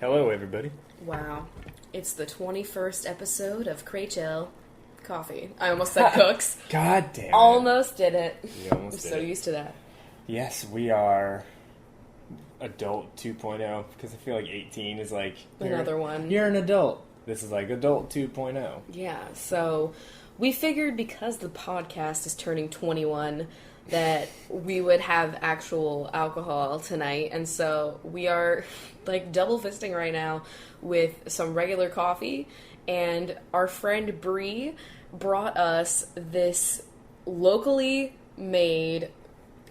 Hello, everybody. Wow. It's the 21st episode of CoffeeWithChrachel Coffee. I almost said Cooks. God damn it. Almost did it. You almost I'm did so it. used to that. Yes, we are adult 2.0, because I feel like 18 is like... Another one. You're an adult. This is like adult 2.0. Yeah, so we figured because the podcast is turning 21 that we would have actual alcohol tonight, and so we are like double fisting right now with some regular coffee, and our friend Bree brought us this locally made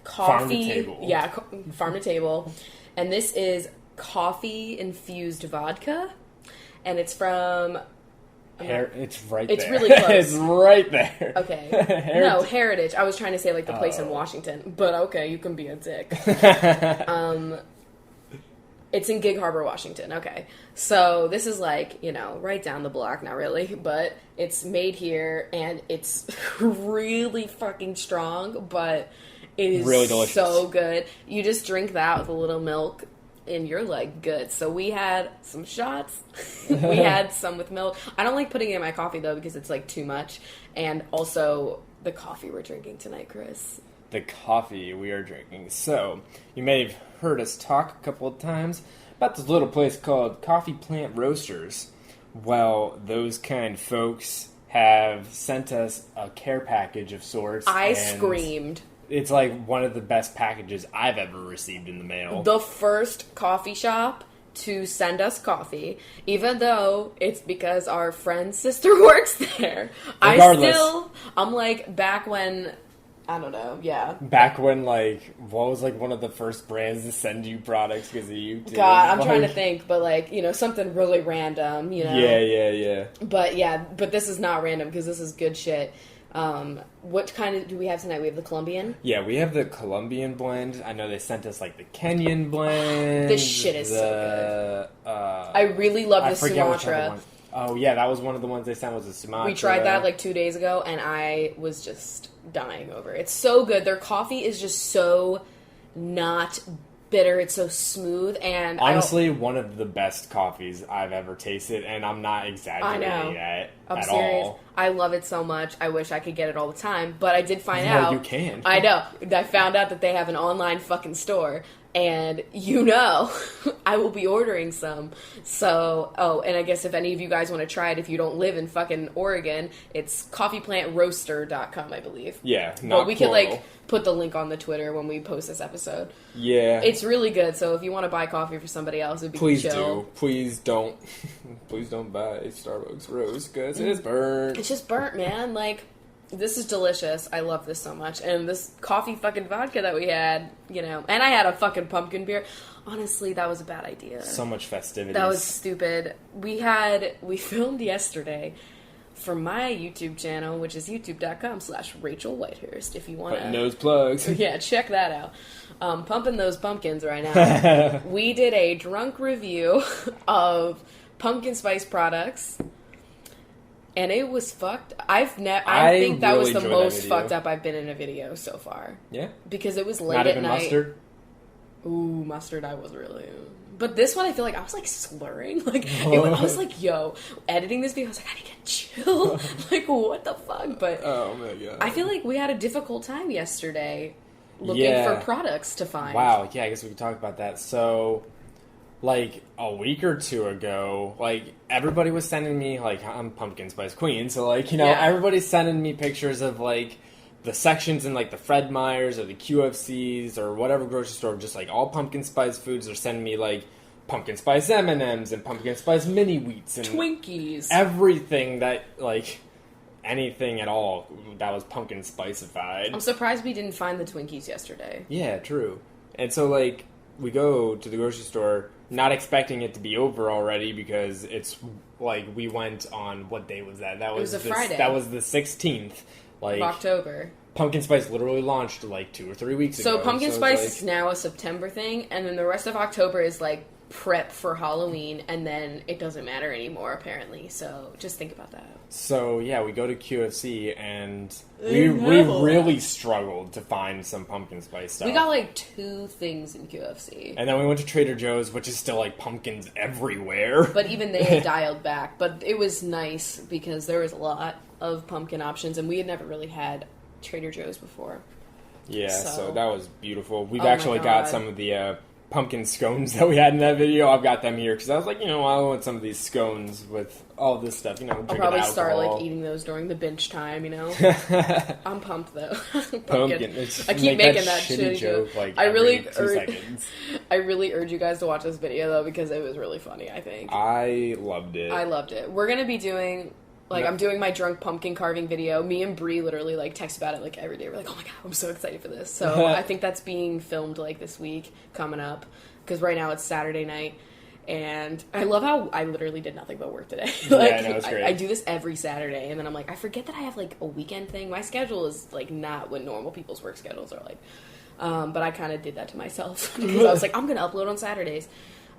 coffee. Farm to table. Yeah, farm to table. And this is coffee infused vodka, and it's from... It's right there. It's really close. It's right there. Okay. No, Heritage. I was trying to say, like, the place in Washington. But, okay, you can be a dick. It's in Gig Harbor, Washington. Okay. So, this is, like, you know, right down the block. Not really. But it's made here, and it's really fucking strong. But it is really delicious. So good. You just drink that with a little milk. And you're, like, good. So we had some shots. We had some with milk. I don't like putting it in my coffee, though, because it's, like, too much. And also, the coffee we're drinking tonight, Chris. The coffee we are drinking. So, you may have heard us talk a couple of times about this little place called Coffee Plant Roasters. Well, those kind folks have sent us a care package of sorts. I screamed. It's like one of the best packages I've ever received in the mail. The first coffee shop to send us coffee, even though it's because our friend's sister works there. Regardless. I'm like, back when, I don't know, yeah. Back when, like, what was, like, one of the first brands to send you products because of you, too? God, I'm trying to think, but, like, you know, something really random, you know? Yeah. But this is not random, because this is good shit. What kind of do we have tonight? We have the Colombian? Yeah, we have the Colombian blend. I know they sent us, like, the Kenyan blend. This shit is so good. I really love the Sumatra. Oh, yeah, that was one of the ones they sent was the Sumatra. We tried that, like, 2 days ago, and I was just dying over it. It's so good. Their coffee is just so not bitter. It's so smooth, and honestly, one of the best coffees I've ever tasted, and I'm not exaggerating at all. I love it so much. I wish I could get it all the time, but I did find out. You can. I know. I found out that they have an online fucking store, and you know, I will be ordering some. So, and I guess if any of you guys want to try it, if you don't live in fucking Oregon, it's coffeeplantroaster.com, I believe. Yeah, but we can, like, put the link on the Twitter when we post this episode. Yeah. It's really good, so if you want to buy coffee for somebody else, it'd be chill. Please don't. Please don't buy Starbucks roast, because it's burnt. It's just burnt, man. Like, this is delicious. I love this so much. And this coffee fucking vodka that we had, you know, and I had a fucking pumpkin beer. Honestly, that was a bad idea. So much festivities. That was stupid. We filmed yesterday for my YouTube channel, which is youtube.com/Rachel Whitehurst, if you want to. Nose plugs. Yeah, check that out. Pumping those pumpkins right now. We did a drunk review of pumpkin spice products. And it was fucked. I think that was the most fucked up I've been in a video so far. Yeah? Because it was late Not at even night. Mustard? Ooh, mustard I was really... But this one I feel like I was like slurring. Like, I was like, yo, editing this video, I was like, I need to chill. Like, what the fuck? But oh my God. I feel like we had a difficult time yesterday looking for products to find. Wow, yeah, I guess we could talk about that. So, like, a week or two ago, like, everybody was sending me, like, I'm Pumpkin Spice Queen, so, like, you know, everybody's sending me pictures of, like, the sections in, like, the Fred Meyers or the QFCs or whatever grocery store, just, like, all pumpkin spice foods. They're sending me, like, pumpkin spice M&Ms and pumpkin spice mini wheats and Twinkies. Everything that, like, anything at all that was pumpkin spicified. I'm surprised we didn't find the Twinkies yesterday. Yeah, true. And so, like, we go to the grocery store not expecting it to be over already because it's, like, we went on, what day was that? That was a Friday. That was the 16th. Like, of October. Pumpkin Spice literally launched, like, 2 or 3 weeks ago. So Pumpkin Spice is now a September thing, and then the rest of October is, like, prep for Halloween, and then it doesn't matter anymore, apparently. So just think about that. So, yeah, we go to QFC, and we really struggled to find some pumpkin spice stuff. We got, like, 2 things in QFC. And then we went to Trader Joe's, which is still, like, pumpkins everywhere. But even they had dialed back. But it was nice, because there was a lot of pumpkin options, and we had never really had Trader Joe's before. Yeah, so that was beautiful. We've actually got some of the pumpkin scones that we had in that video. I've got them here because I was like, I want some of these scones with all this stuff. I'll probably start like eating those during the binge time. I'm pumped though. Pumpkin. I keep making that shitty joke like I really 2 seconds. I really urge you guys to watch this video though because it was really funny. I think I loved it. We're gonna be doing. I'm doing my drunk pumpkin carving video. Me and Bree literally, text about it, every day. We're like, oh my god, I'm so excited for this. So I think that's being filmed, this week, coming up. Because right now it's Saturday night. And I love how I literally did nothing but work today. It's great. I do this every Saturday. And then I'm like, I forget that I have, a weekend thing. My schedule is, not what normal people's work schedules are like. But I kind of did that to myself. Because I was like, I'm going to upload on Saturdays.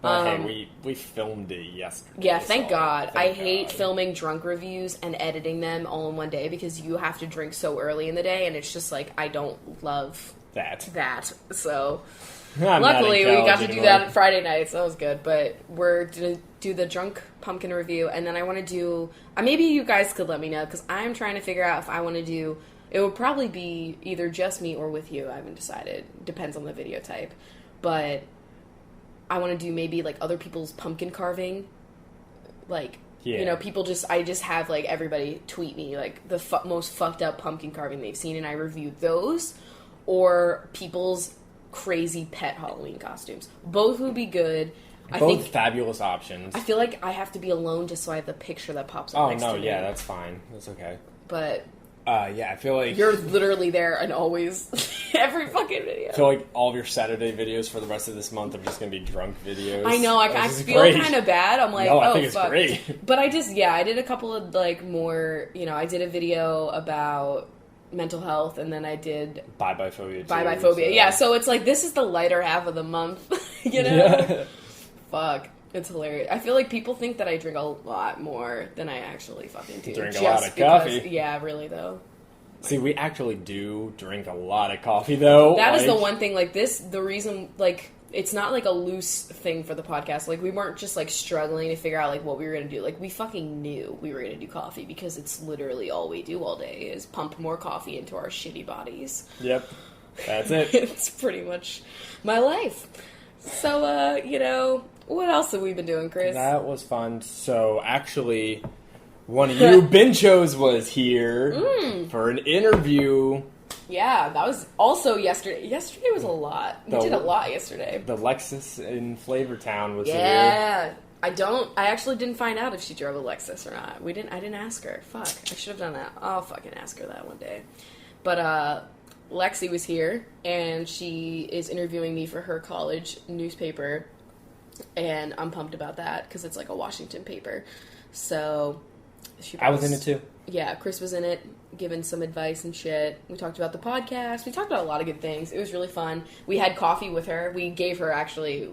Hey, we filmed it yesterday. Yeah, thank God. I hate filming drunk reviews and editing them all in one day because you have to drink so early in the day, and it's just I don't love that. So luckily we got to do that on Friday night, so that was good. But we're gonna do the drunk pumpkin review, and then I want to do. Maybe you guys could let me know because I'm trying to figure out if I want to do. It would probably be either just me or with you. I haven't decided. Depends on the video type, but. I want to do maybe other people's pumpkin carving, people I just have everybody tweet me the most fucked up pumpkin carving they've seen, and I review those, or people's crazy pet Halloween costumes. Both would be good. I think fabulous options. I feel like I have to be alone just so I have the picture that pops up. Oh no, yeah, that's fine. That's okay. But. I feel like... You're literally there and always... every fucking video. I feel like all of your Saturday videos for the rest of this month are just going to be drunk videos. I know, I feel kind of bad. I'm like, I think it's great. But I did a couple of, more... I did a video about mental health, and then I did... Bye-bye phobia, too. Bye-bye phobia, yeah. So it's this is the lighter half of the month, Yeah. Fuck. It's hilarious. I feel like people think that I drink a lot more than I actually fucking do. Drink a lot of coffee. Yeah, really, though. See, we actually do drink a lot of coffee, though. That is the one thing, the reason, it's not, a loose thing for the podcast. We weren't just, struggling to figure out, what we were going to do. We fucking knew we were going to do coffee because it's literally all we do all day is pump more coffee into our shitty bodies. Yep. That's it. It's pretty much my life. So, what else have we been doing, Chris? That was fun. So, actually, one of you Benchos was here for an interview. Yeah, that was also yesterday. Yesterday was a lot. We did a lot yesterday. The Lexus in Flavortown was here. Yeah. I actually didn't find out if she drove a Lexus or not. I didn't ask her. Fuck. I should have done that. I'll fucking ask her that one day. But, Lexi was here, and she is interviewing me for her college newspaper. And I'm pumped about that because it's a Washington paper. So I was in it too. Yeah, Chris was in it, giving some advice and shit. We talked about the podcast. We talked about a lot of good things. It was really fun. We had coffee with her. We gave her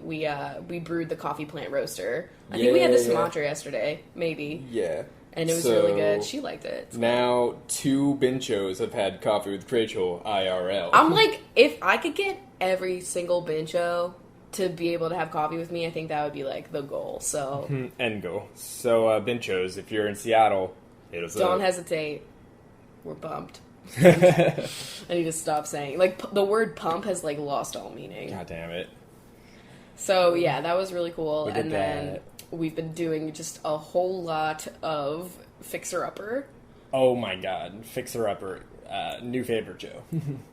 we brewed the coffee plant roaster. I think we had the Sumatra yesterday, maybe. Yeah. And it was really good. She liked it. Now 2 Benchos have had coffee with Crachel IRL. I'm if I could get every single Bencho to be able to have coffee with me, I think that would be the goal. So end goal. So Benchos, if you're in Seattle, hit us up. Don't hesitate. We're pumped. I need to stop saying the word pump has lost all meaning. God damn it. So yeah, that was really cool. And then we've been doing just a whole lot of Fixer Upper. Oh my god, Fixer Upper. New favorite Joe.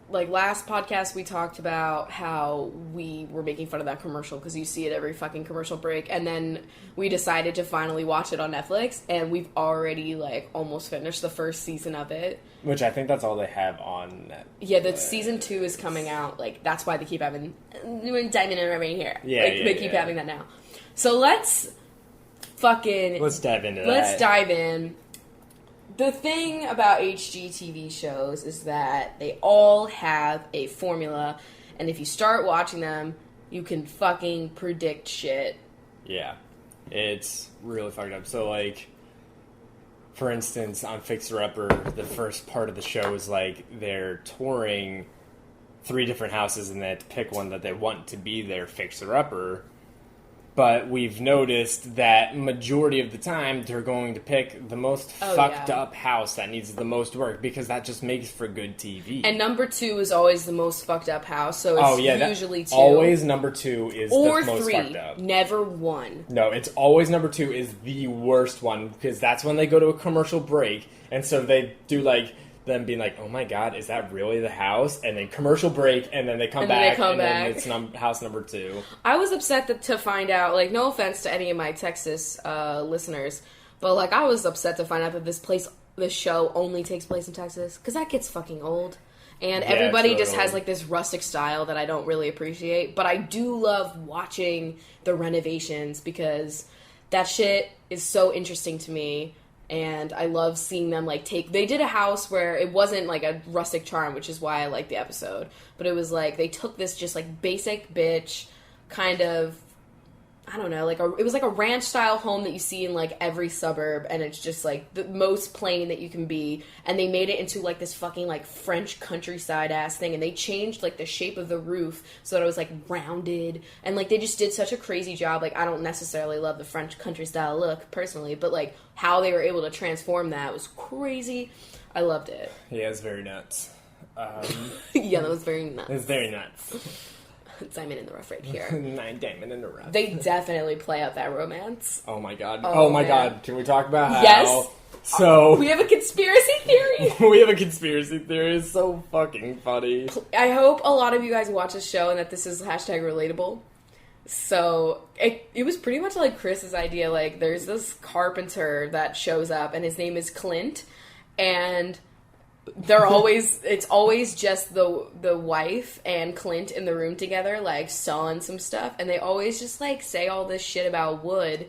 Last podcast we talked about how we were making fun of that commercial because you see it every fucking commercial break, and then we decided to finally watch it on Netflix, and we've already almost finished the first season of it, which I think that's all they have on Netflix. Yeah, the season 2 is coming out. That's why they keep having Diamond and right here. They keep having that now. So let's dive into that. Let's dive in. The thing about HGTV shows is that they all have a formula, and if you start watching them, you can fucking predict shit Yeah. It's really fucked up. So, like, for instance, on Fixer Upper, the first part of the show is, like, they're touring 3 different houses and they have to pick one that they want to be their Fixer Upper. But we've noticed that majority of the time they're going to pick the most fucked up house that needs the most work because that just makes for good TV. And number 2 is always the most fucked up house, so it's usually 2. Always number 2 is or the most 3, fucked up. Never 1. No, it's always number 2 is the worst one because that's when they go to a commercial break, and so they do like them being like, "Oh my god, is that really the house?" And then commercial break, and then they come back, then it's house number 2. I was upset to find out, like, no offense to any of my Texas listeners, but, like, I was upset to find out that this show only takes place in Texas, because that gets fucking old. And everybody just has, like, this rustic style that I don't really appreciate, but I do love watching the renovations, because that shit is so interesting to me. And I love seeing them, like, they did a house where it wasn't, like, a rustic charm, which is why I like the episode. But it was, like, they took this just, like, basic bitch kind of, I don't know, it was, like, a ranch-style home that you see in, like, every suburb. And it's just, like, the most plain that you can be. And they made it into, like, this fucking, like, French countryside-ass thing. And they changed, like, the shape of the roof so that it was, like, rounded. And, like, they just did such a crazy job. Like, I don't necessarily love the French country-style look, personally. But, like, how they were able to transform that was crazy. I loved it. Yeah, it's very nuts. Yeah, that was very nuts. It's very nuts. Diamond in the rough right here. Diamond in the rough. They definitely play out that romance. Oh my god. Oh my god. Can we talk about how... Yes. So... We have a conspiracy theory. We have a conspiracy theory. It's so fucking funny. I hope a lot of you guys watch this show and that this is hashtag relatable. So, it was pretty much like Chris's idea. Like, there's this carpenter that shows up and his name is Clint. And... it's always just the wife and Clint in the room together, like, sawing some stuff, and they always just, like, say all this shit about wood,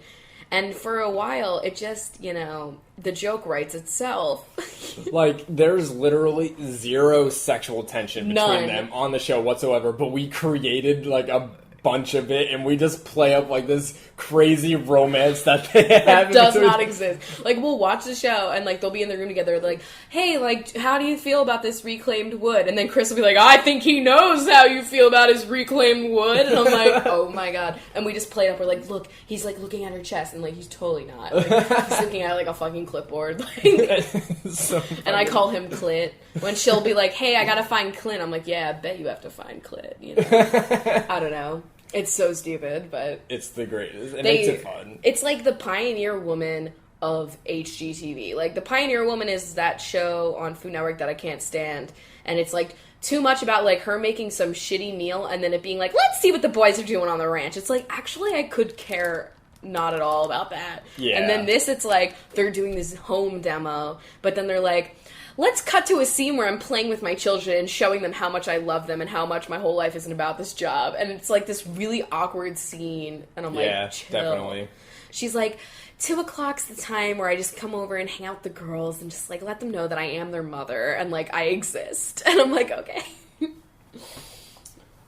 and for a while, it just, the joke writes itself. Like, there's literally zero sexual tension between them on the show whatsoever, but we created, like, a bunch of it, and we just play up, like, this crazy romance that they have. That does not exist. Like, we'll watch the show, and, like, they'll be in the room together, like, hey, like, how do you feel about this reclaimed wood? And then Chris will be like, I think he knows how you feel about his reclaimed wood. And I'm like, oh my god. And we just play it up, we're like, look, he's, like, looking at her chest, and, like, he's totally not. Like, he's looking at, like, a fucking clipboard. Like, so and I call him Clint. When she'll be like, hey, I gotta find Clint, I'm like, yeah, I bet you have to find Clint, I don't know. It's so stupid, but... It's the greatest. It makes it fun. It's like the Pioneer Woman of HGTV. Like, the Pioneer Woman is that show on Food Network that I can't stand. And it's, like, too much about, like, her making some shitty meal and then it being like, let's see what the boys are doing on the ranch. It's like, actually, I could care not at all about that. Yeah. And then this, it's like, they're doing this home demo, but then they're like... Let's cut to a scene where I'm playing with my children and showing them how much I love them and how much my whole life isn't about this job. And it's like this really awkward scene. And I'm like, chill. Definitely. She's like, 2 o'clock's the time where I just come over and hang out with the girls and just, like, let them know that I am their mother and, like, I exist. And I'm like, okay.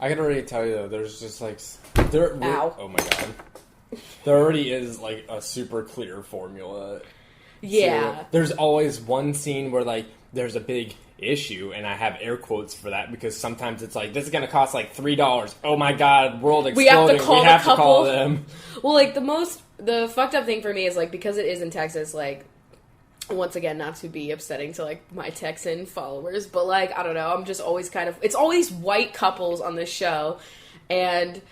I can already tell you, though, there's just, like... Ow. Oh, my God. There already is, like, a super clear formula. Yeah. So there's always one scene where, like, there's a big issue, and I have air quotes for that because sometimes it's like, this is going to cost, like, $3. Oh, my God, world exploding. We have to call them. Well, like, the fucked up thing for me is, like, because it is in Texas, like, once again, not to be upsetting to, like, my Texan followers, but, like, I don't know, I'm just always kind of... It's always white couples on this show, and...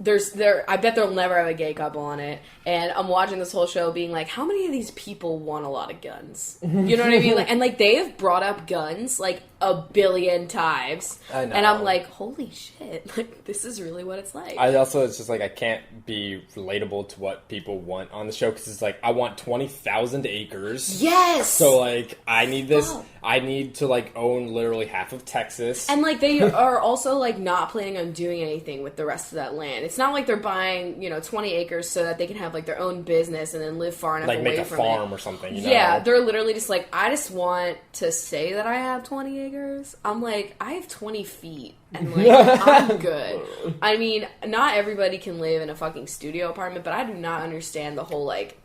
I bet they'll never have a gay couple on it. And I'm watching this whole show being like, how many of these people want a lot of guns? You know what I mean? Like, and, like, they have brought up guns, like, a billion times. I know. And I'm like, holy shit. Like, this is really what it's like. It's just like, I can't be relatable to what people want on the show because it's like, I want 20,000 acres. Yes! So, like, I need this. I need to, like, own literally half of Texas. And, like, they are also, like, not planning on doing anything with the rest of that land. It's not like they're buying, 20 acres so that they can have, like, their own business and then live far enough away from it. Like make a farm or something, Yeah, they're literally just like, I just want to say that I have 20 acres. I'm like, I have 20 feet. And, like, I'm good. I mean, not everybody can live in a fucking studio apartment, but I do not understand the whole, like,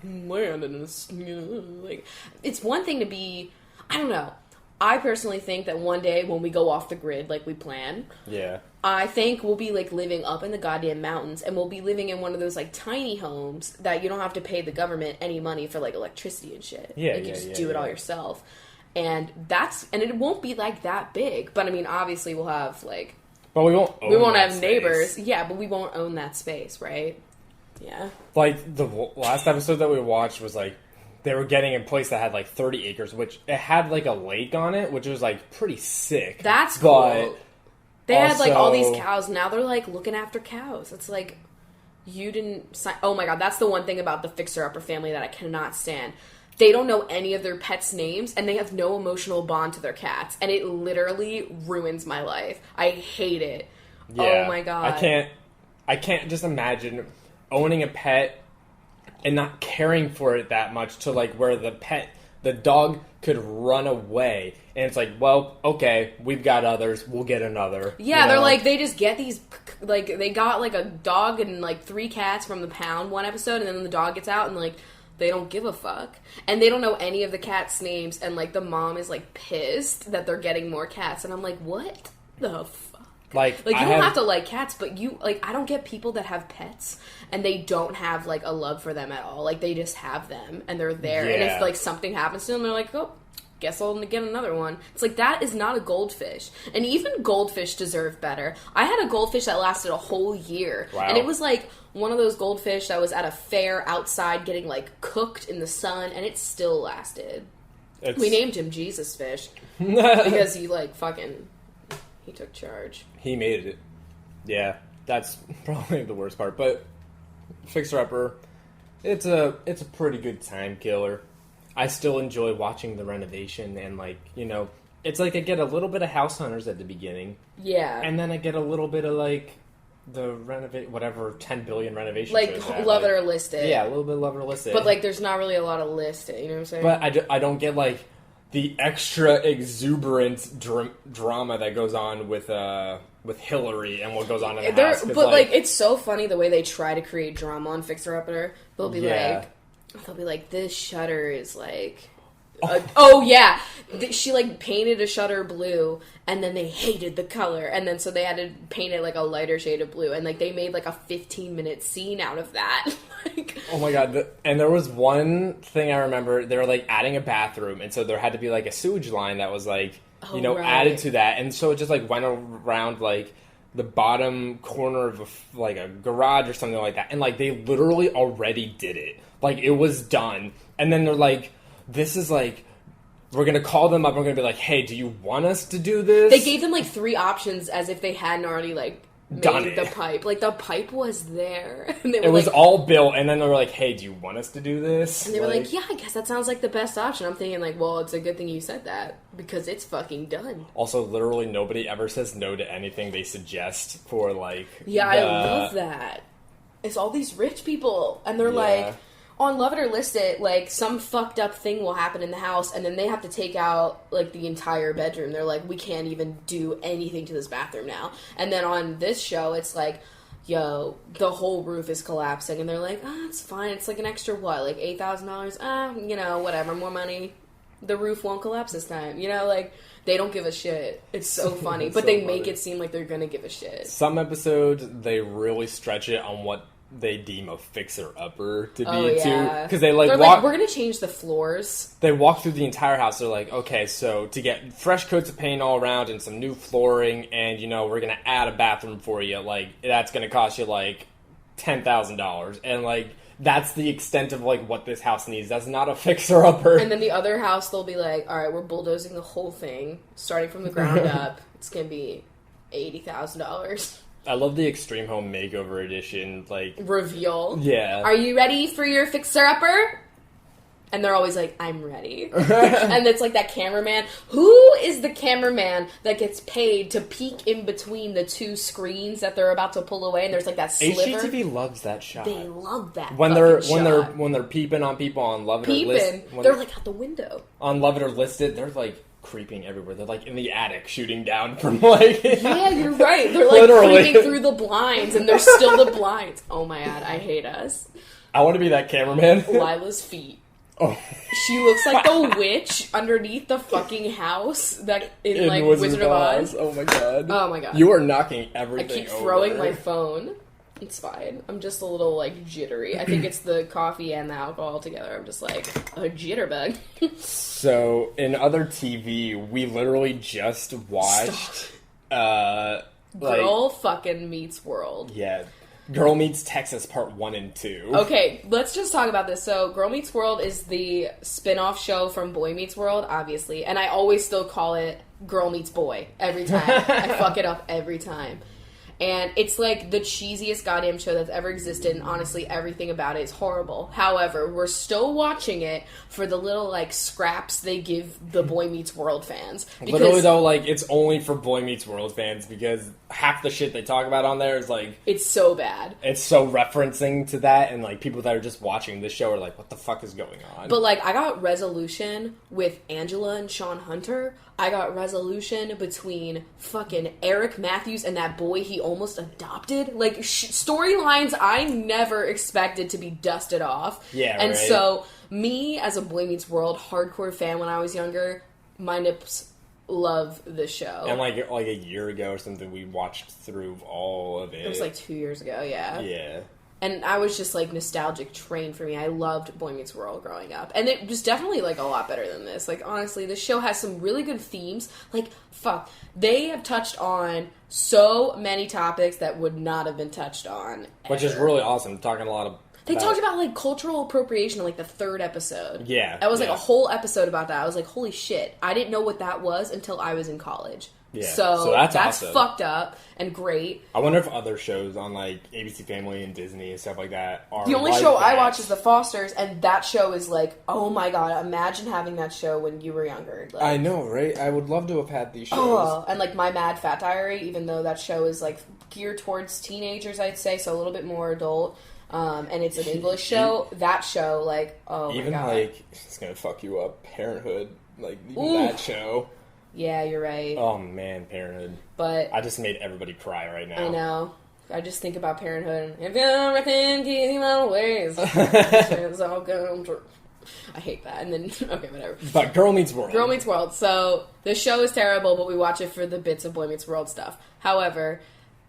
land in this, like, it's one thing to be, I don't know. I personally think that one day when we go off the grid like we plan, I think we'll be, like, living up in the goddamn mountains, and we'll be living in one of those, like, tiny homes that you don't have to pay the government any money for, like, electricity and shit. Yeah, like, you just do it all yourself. And it won't be, like, that big. But, I mean, obviously we'll have, like... But we won't have space. neighbors. Yeah, but we won't own that space, right? Yeah. Like, the last episode that we watched was, like, they were getting a place that had, like, 30 acres, which it had, like, a lake on it, which was, like, pretty sick. That's cool. They had, like, all these cows. Now they're, like, looking after cows. It's like, you didn't sign... Oh, my God. That's the one thing about the Fixer-Upper family that I cannot stand. They don't know any of their pets' names, and they have no emotional bond to their cats. And it literally ruins my life. I hate it. Yeah, oh, my God. I can't just imagine owning a pet and not caring for it that much to, like, where the dog could run away. And it's like, well, okay, we've got others, we'll get another. Yeah, they're like, they just get these, like, they got, like, a dog and, like, 3 cats from the pound one episode, and then the dog gets out, and, like, they don't give a fuck. And they don't know any of the cats' names, and, like, the mom is, like, pissed that they're getting more cats. And I'm like, what the fuck? Like you don't have to like cats, but you, like, I don't get people that have pets and they don't have, like, a love for them at all. Like, they just have them and they're there. Yeah. And if, like, something happens to them, they're like, oh, guess I'll get another one. It's like, that is not a goldfish. And even goldfish deserve better. I had a goldfish that lasted a whole year. Wow. And it was, like, one of those goldfish that was at a fair outside getting, like, cooked in the sun, and it still lasted. We named him Jesus Fish because he, like, he took charge. He made it. Yeah, that's probably the worst part. But Fixer Upper, it's a pretty good time killer. I still enjoy watching the renovation, and, like, it's like I get a little bit of House Hunters at the beginning. Yeah. And then I get a little bit of, like, the 10 billion renovation like shows. Love It or List It. Yeah, a little bit of Love It or List It. But, like, there's not really a lot of List It, you know what I'm saying? But I don't get, like, the extra exuberant drama that goes on with Hillary and what goes on in the house. But, like, it's so funny the way they try to create drama on Fixer Upper. They'll be like, this shutter is, like... yeah. She, like, painted a shutter blue, and then they hated the color, and then so they had to paint it, like, a lighter shade of blue, and, like, they made, like, a 15-minute scene out of that. Like, oh my God. And there was one thing I remember, they were, like, adding a bathroom, and so there had to be, like, a sewage line that was, like, added to that, and so it just, like, went around, like, the bottom corner of, a garage or something like that, and, like, they literally already did it. Like, it was done, and then they're like, this is, like, we're going to call them up and we're going to be like, hey, do you want us to do this? They gave them, like, 3 options as if they hadn't already, like, made the pipe. Like, the pipe was there. And they were, it was all built, and then they were like, hey, do you want us to do this? And they were like, yeah, I guess that sounds like the best option. I'm thinking, like, well, it's a good thing you said that, because it's fucking done. Also, literally nobody ever says no to anything they suggest for, like... Yeah, I love that. It's all these rich people, and they're like... On Love It or List It, like, some fucked up thing will happen in the house, and then they have to take out, like, the entire bedroom. They're like, we can't even do anything to this bathroom now. And then on this show, it's like, yo, the whole roof is collapsing. And they're like, it's fine. It's, like, an extra, what, like, $8,000? Whatever, more money. The roof won't collapse this time. Like, they don't give a shit. It's so funny. But they make it seem like they're gonna give a shit. Some episodes, they really stretch it on what they deem a fixer-upper to be too. Because they're like, we're going to change the floors. They walk through the entire house. They're like, okay, so to get fresh coats of paint all around and some new flooring, and, we're going to add a bathroom for you, like, that's going to cost you, like, $10,000. And, like, that's the extent of, like, what this house needs. That's not a fixer-upper. And then the other house, they'll be like, all right, we're bulldozing the whole thing, starting from the ground up. It's going to be $80,000. I love the Extreme Home Makeover Edition, like... reveal. Yeah. Are you ready for your fixer-upper? And they're always like, I'm ready. And it's like that cameraman. Who is the cameraman that gets paid to peek in between the two screens that they're about to pull away? And there's like that sliver. HGTV loves that shot. They love that when they're peeping on people on Love It or Listed. They're like out the window. On Love It or Listed, they're like creeping everywhere. They're like in the attic shooting down from like... Yeah, you're right. They're like creeping through the blinds and they're still the blinds. Oh my god, I hate us. I want to be that cameraman. Lila's feet. Oh. She looks like the witch underneath the fucking house that in like Wizard of Oz. Oh my god. Oh my god. You are knocking everything I keep throwing my phone. It's fine. I'm just a little like jittery. I think it's the coffee and the alcohol together. I'm just like a jitterbug. So in other TV, we literally just watched Girl fucking Meets World. Yeah. Girl Meets Texas Part 1 and 2. Okay, let's just talk about this. So, Girl Meets World is the spin-off show from Boy Meets World, obviously. And I always still call it Girl Meets Boy every time. I fuck it up every time. And it's like the cheesiest goddamn show that's ever existed, and honestly, everything about it is horrible. However, we're still watching it for the little, like, scraps they give the Boy Meets World fans. Literally, though, like, it's only for Boy Meets World fans, because half the shit they talk about on there is, like... It's so bad. It's so referencing to that, and, like, people that are just watching this show are like, what the fuck is going on? But, like, I got resolution with Angela and Sean Hunter. I got resolution between fucking Eric Matthews and that boy he almost adopted. Like, storylines I never expected to be dusted off. Yeah, and right. so, me, as a Boy Meets World hardcore fan when I was younger, my nips love the show. And, like a year ago or something, we watched through all of it. It was, like, 2 years ago, yeah. Yeah. And I was just, like, nostalgic train for me. I loved Boy Meets World growing up. And it was definitely, like, a lot better than this. Like, honestly, this show has some really good themes. Like, fuck. They have touched on so many topics that would not have been touched on ever. Which is really awesome. Talking a lot of... They talked about, like, cultural appropriation in, like, the third episode. Yeah. That was, like, a whole episode about that. I was like, holy shit. I didn't know what that was until I was in college. Yeah. So that's awesome. Fucked up and great. I wonder if other shows on, like, ABC Family and Disney and stuff like that are the only like show that. I watch is The Fosters, and that show is like, oh my god, imagine having that show when you were younger. Like, I know, right? I would love to have had these shows. Oh, and like My Mad Fat Diary, even though that show is like geared towards teenagers, I'd say, so a little bit more adult. And it's an English show. That show, like, oh even my god. like, it's gonna fuck you up. Parenthood, like, even that show. Yeah, you're right. Oh man, Parenthood. But I just made everybody cry right now. I know. I just think about Parenthood. If everything keeps my ways, it's all come true. I hate that. And then, okay, whatever. But Girl Meets World. Girl Meets World. So, the show is terrible, but we watch it for the bits of Boy Meets World stuff. However,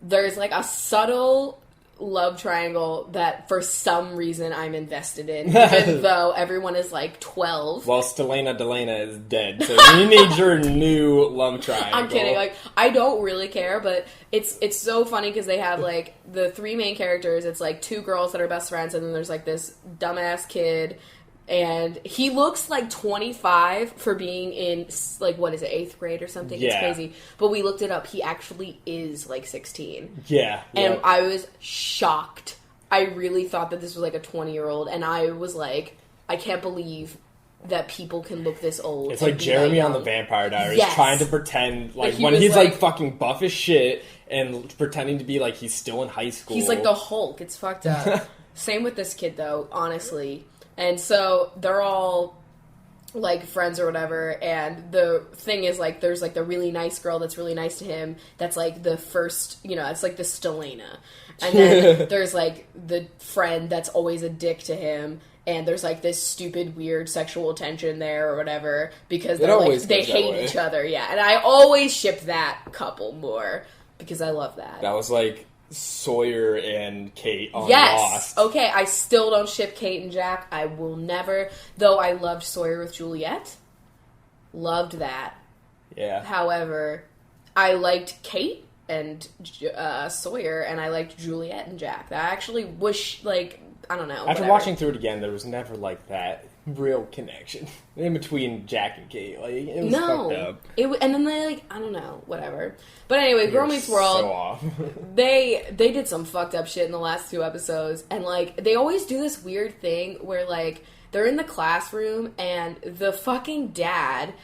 there's like a subtle love triangle that for some reason I'm invested in, even though everyone is like 12. Well, Delana is dead, so you need your new love triangle. I'm kidding. Like, I don't really care, but it's so funny because they have like the three main characters. It's like two girls that are best friends, and then there's like this dumbass kid. And he looks like 25 for being in, like, what is it, 8th grade or something? Yeah. It's crazy. But we looked it up. He actually is, like, 16. Yeah. And I was shocked. I really thought that this was, like, a 20-year-old. And I was like, I can't believe that people can look this old. It's like Jeremy on the Vampire Diaries, yes. trying to pretend, like he when he's, like, fucking buff as shit, and pretending to be, like, he's still in high school. He's like the Hulk. It's fucked up. Same with this kid, though, honestly. And so they're all, like, friends or whatever, and the thing is, like, there's, like, the really nice girl that's really nice to him that's, like, the first, you know, it's, like, the Stelena. And then there's, like, the friend that's always a dick to him, and there's, like, this stupid, weird sexual tension there or whatever, because they're, like, they hate each other, yeah. And I always ship that couple more, because I love that. That was, like, Sawyer and Kate on yes. Lost. Okay, I still don't ship Kate and Jack. I will never. Though I loved Sawyer with Juliet. Loved that. Yeah. However, I liked Kate and Sawyer, and I liked Juliet and Jack. That actually was, like, I don't know. After whatever. watching through it again, there was never, like, that real connection in between Jack and Kate. Like, it was fucked up. And then they, like, I don't know, whatever. But anyway, Girl Meets World, so off. they did some fucked up shit in the last 2 episodes, and, like, they always do this weird thing where, like, they're in the classroom, and the fucking dad,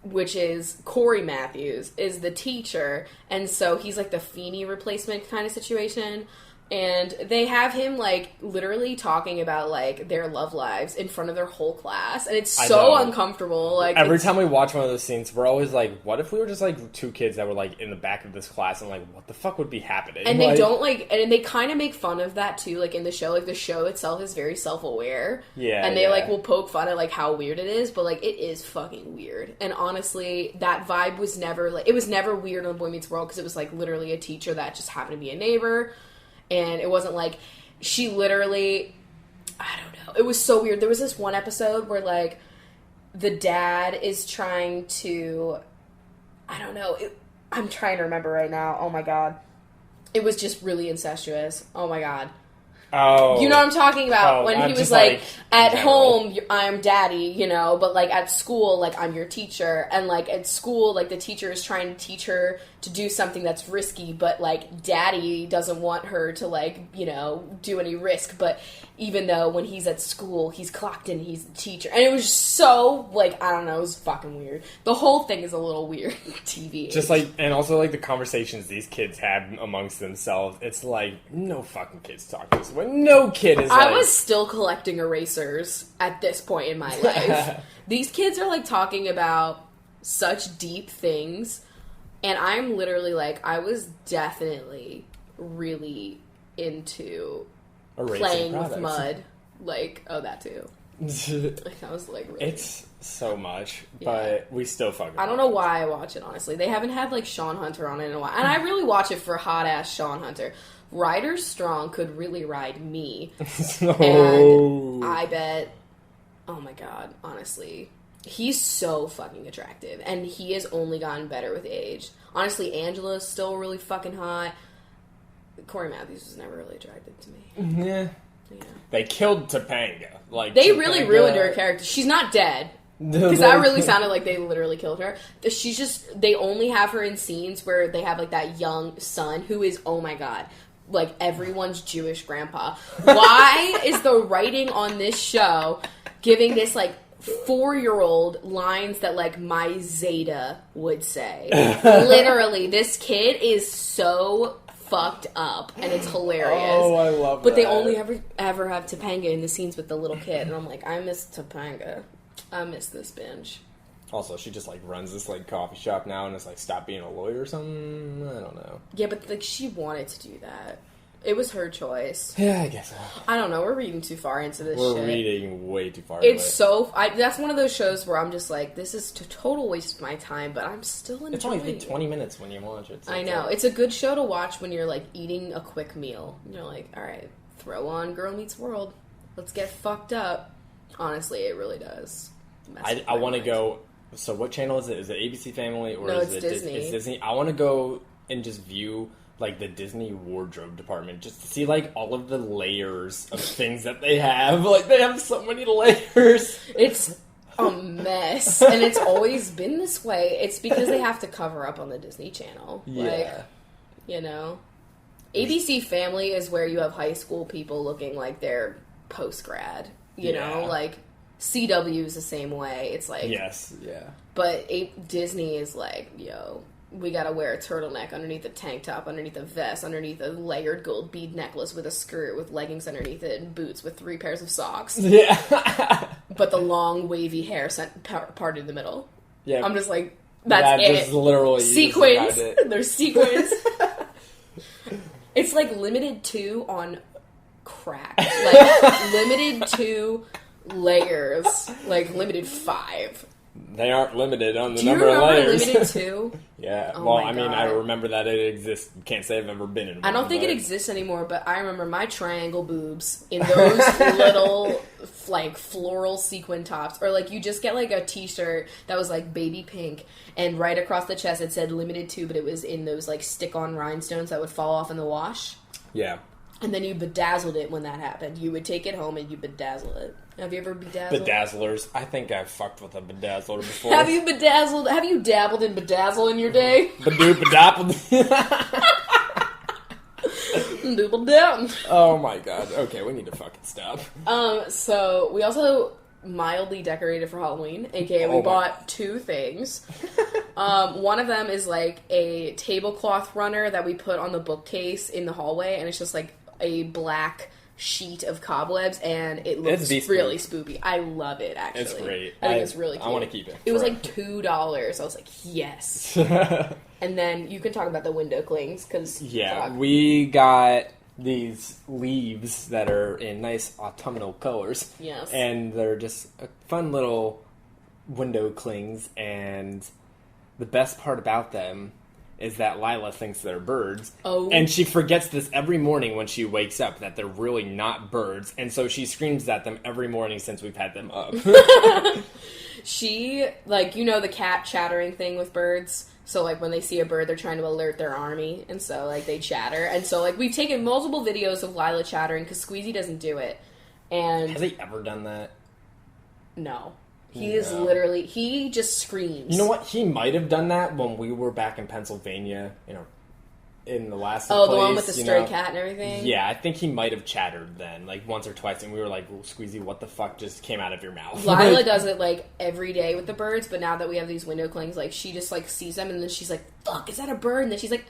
which is Corey Matthews, is the teacher, and so he's like the Feeney replacement kind of situation. And they have him, like, literally talking about, like, their love lives in front of their whole class. And it's so uncomfortable. Like, every time we watch one of those scenes, we're always like, what if we were just, like, two kids that were, like, in the back of this class and, like, what the fuck would be happening? And they don't, like, and they kind of make fun of that, too, like, in the show. Like, the show itself is very self-aware. Yeah, and they, like, will poke fun at, like, how weird it is. But, like, it is fucking weird. And honestly, that vibe was never, like, it was never weird on Boy Meets World because it was, like, literally a teacher that just happened to be a neighbor. And it wasn't like, she literally, I don't know. It was so weird. There was this one episode where, like, the dad is trying to, I don't know. I'm trying to remember right now. Oh, my God. It was just really incestuous. Oh, my God. Oh. You know what I'm talking about? When he was like at home, I'm daddy, you know, but, like, at school, like, I'm your teacher. And, like, at school, like, the teacher is trying to teach her to do something that's risky, but, like, daddy doesn't want her to, like, you know, do any risk. But even though when he's at school, he's clocked in, he's the teacher. And it was just so, like, I don't know, it was fucking weird. The whole thing is a little weird. TV. Just, like, and also, like, the conversations these kids had amongst themselves, it's like, no fucking kids talk this way. No kid is I was still collecting erasers at this point in my life. These kids are, like, talking about such deep things, and I'm literally, like, I was definitely really into erasing playing products. with mud. Like, oh, that too. Like, I was, like, really... It's so much, but we still fucking... I don't know why I watch it, honestly. They haven't had, like, Sean Hunter on it in a while. And I really watch it for hot-ass Sean Hunter. Ryder Strong could really ride me. And I bet... Oh, my God. Honestly. He's so fucking attractive. And he has only gotten better with age. Honestly, Angela's still really fucking hot. Corey Matthews was never really attractive to me. Yeah. Yeah. They killed Topanga. Like, they Topanga... really ruined her character. She's not dead. Because that really sounded like they literally killed her. She's just... They only have her in scenes where they have, like, that young son who is, oh my God... like, everyone's Jewish grandpa. Why is the writing on this show giving this, like, 4-year-old lines that, like, my Zeta would say? Literally, this kid is so fucked up, and it's hilarious. Oh, I love but that. they only ever have Topanga in the scenes with the little kid, and I'm like, I miss Topanga. I miss this binge. Also, she just, like, runs this, like, coffee shop now and is like, stop being a lawyer or something? I don't know. Yeah, but, like, she wanted to do that. It was her choice. Yeah, I guess so. I don't know. We're reading too far into this We're shit. reading way too far. It's so... that's one of those shows where I'm just like, this is a total waste of my time, but I'm still enjoying it. It's only 20 minutes when you watch it. So I know. It's a good show to watch when you're, like, eating a quick meal. You're like, all right, throw on Girl Meets World. Let's get fucked up. Honestly, it really does. I want to go... So what channel is it? Is it ABC Family or no, is it's it Disney? It's Disney. I want to go and just view like the Disney wardrobe department just to see like all of the layers of things that they have. Like they have so many layers. It's a mess, and it's always been this way. It's because they have to cover up on the Disney Channel. Yeah, like, you know, ABC Family is where you have high school people looking like they're post grad. You know, like. CW is the same way. It's like... Yes, yeah. But Disney is like, yo, we gotta wear a turtleneck underneath a tank top, underneath a vest, underneath a layered gold bead necklace with a skirt with leggings underneath it and boots with 3 pairs of socks. Yeah. But the long, wavy hair parted in the middle. Yeah. I'm just like, that's it. Just literally... Sequins. There's sequins. It's like limited 2 on crack. Like, limited 2... layers, like limited 5. They aren't limited on the number of layers. Do you remember limited 2? Yeah. Oh well, I mean, I remember that it exists. Can't say I've ever been in one. I don't think it exists anymore, but I remember my triangle boobs in those little, like, floral sequin tops. Or, like, you just get, like, a t-shirt that was, like, baby pink, and right across the chest it said limited 2, but it was in those, like, stick-on rhinestones that would fall off in the wash. Yeah. And then you bedazzled it when that happened. You would take it home and you bedazzle it. Have you ever bedazzled? Bedazzlers. I think I've fucked with a bedazzler before. Have you bedazzled? Have you dabbled in bedazzle in your day? Badoo bedappled. Double down. Oh my god. Okay, we need to fucking stop. So we also mildly decorated for Halloween, aka we bought 2 things. One of them is like a tablecloth runner that we put on the bookcase in the hallway, and it's just like a black sheet of cobwebs, and it looks really spoopy. I love it, actually. It's great. I think it's really cute. I want to keep it. It was like $2. I was like, yes. And then you can talk about the window clings, because... Yeah, we got these leaves that are in nice autumnal colors. Yes. And they're just a fun little window clings, and the best part about them is that Lila thinks they're birds. Oh. And she forgets this every morning when she wakes up, that they're really not birds. And so she screams at them every morning since we've had them up. She, like, you know the cat chattering thing with birds? So, like, when they see a bird, they're trying to alert their army. And so, like, they chatter. And so, like, we've taken multiple videos of Lila chattering because Squeezy doesn't do it. And... Has he ever done that? No. He is literally, he just screams. You know what? He might have done that when we were back in Pennsylvania, in the last place. Oh, the one with the stray cat and everything? Yeah, I think he might have chattered then, like, once or twice, and we were like, Squeezy, what the fuck just came out of your mouth? Lila does it, like, every day with the birds, but now that we have these window clings, like, she just, like, sees them, and then she's like, fuck, is that a bird? And then she's like,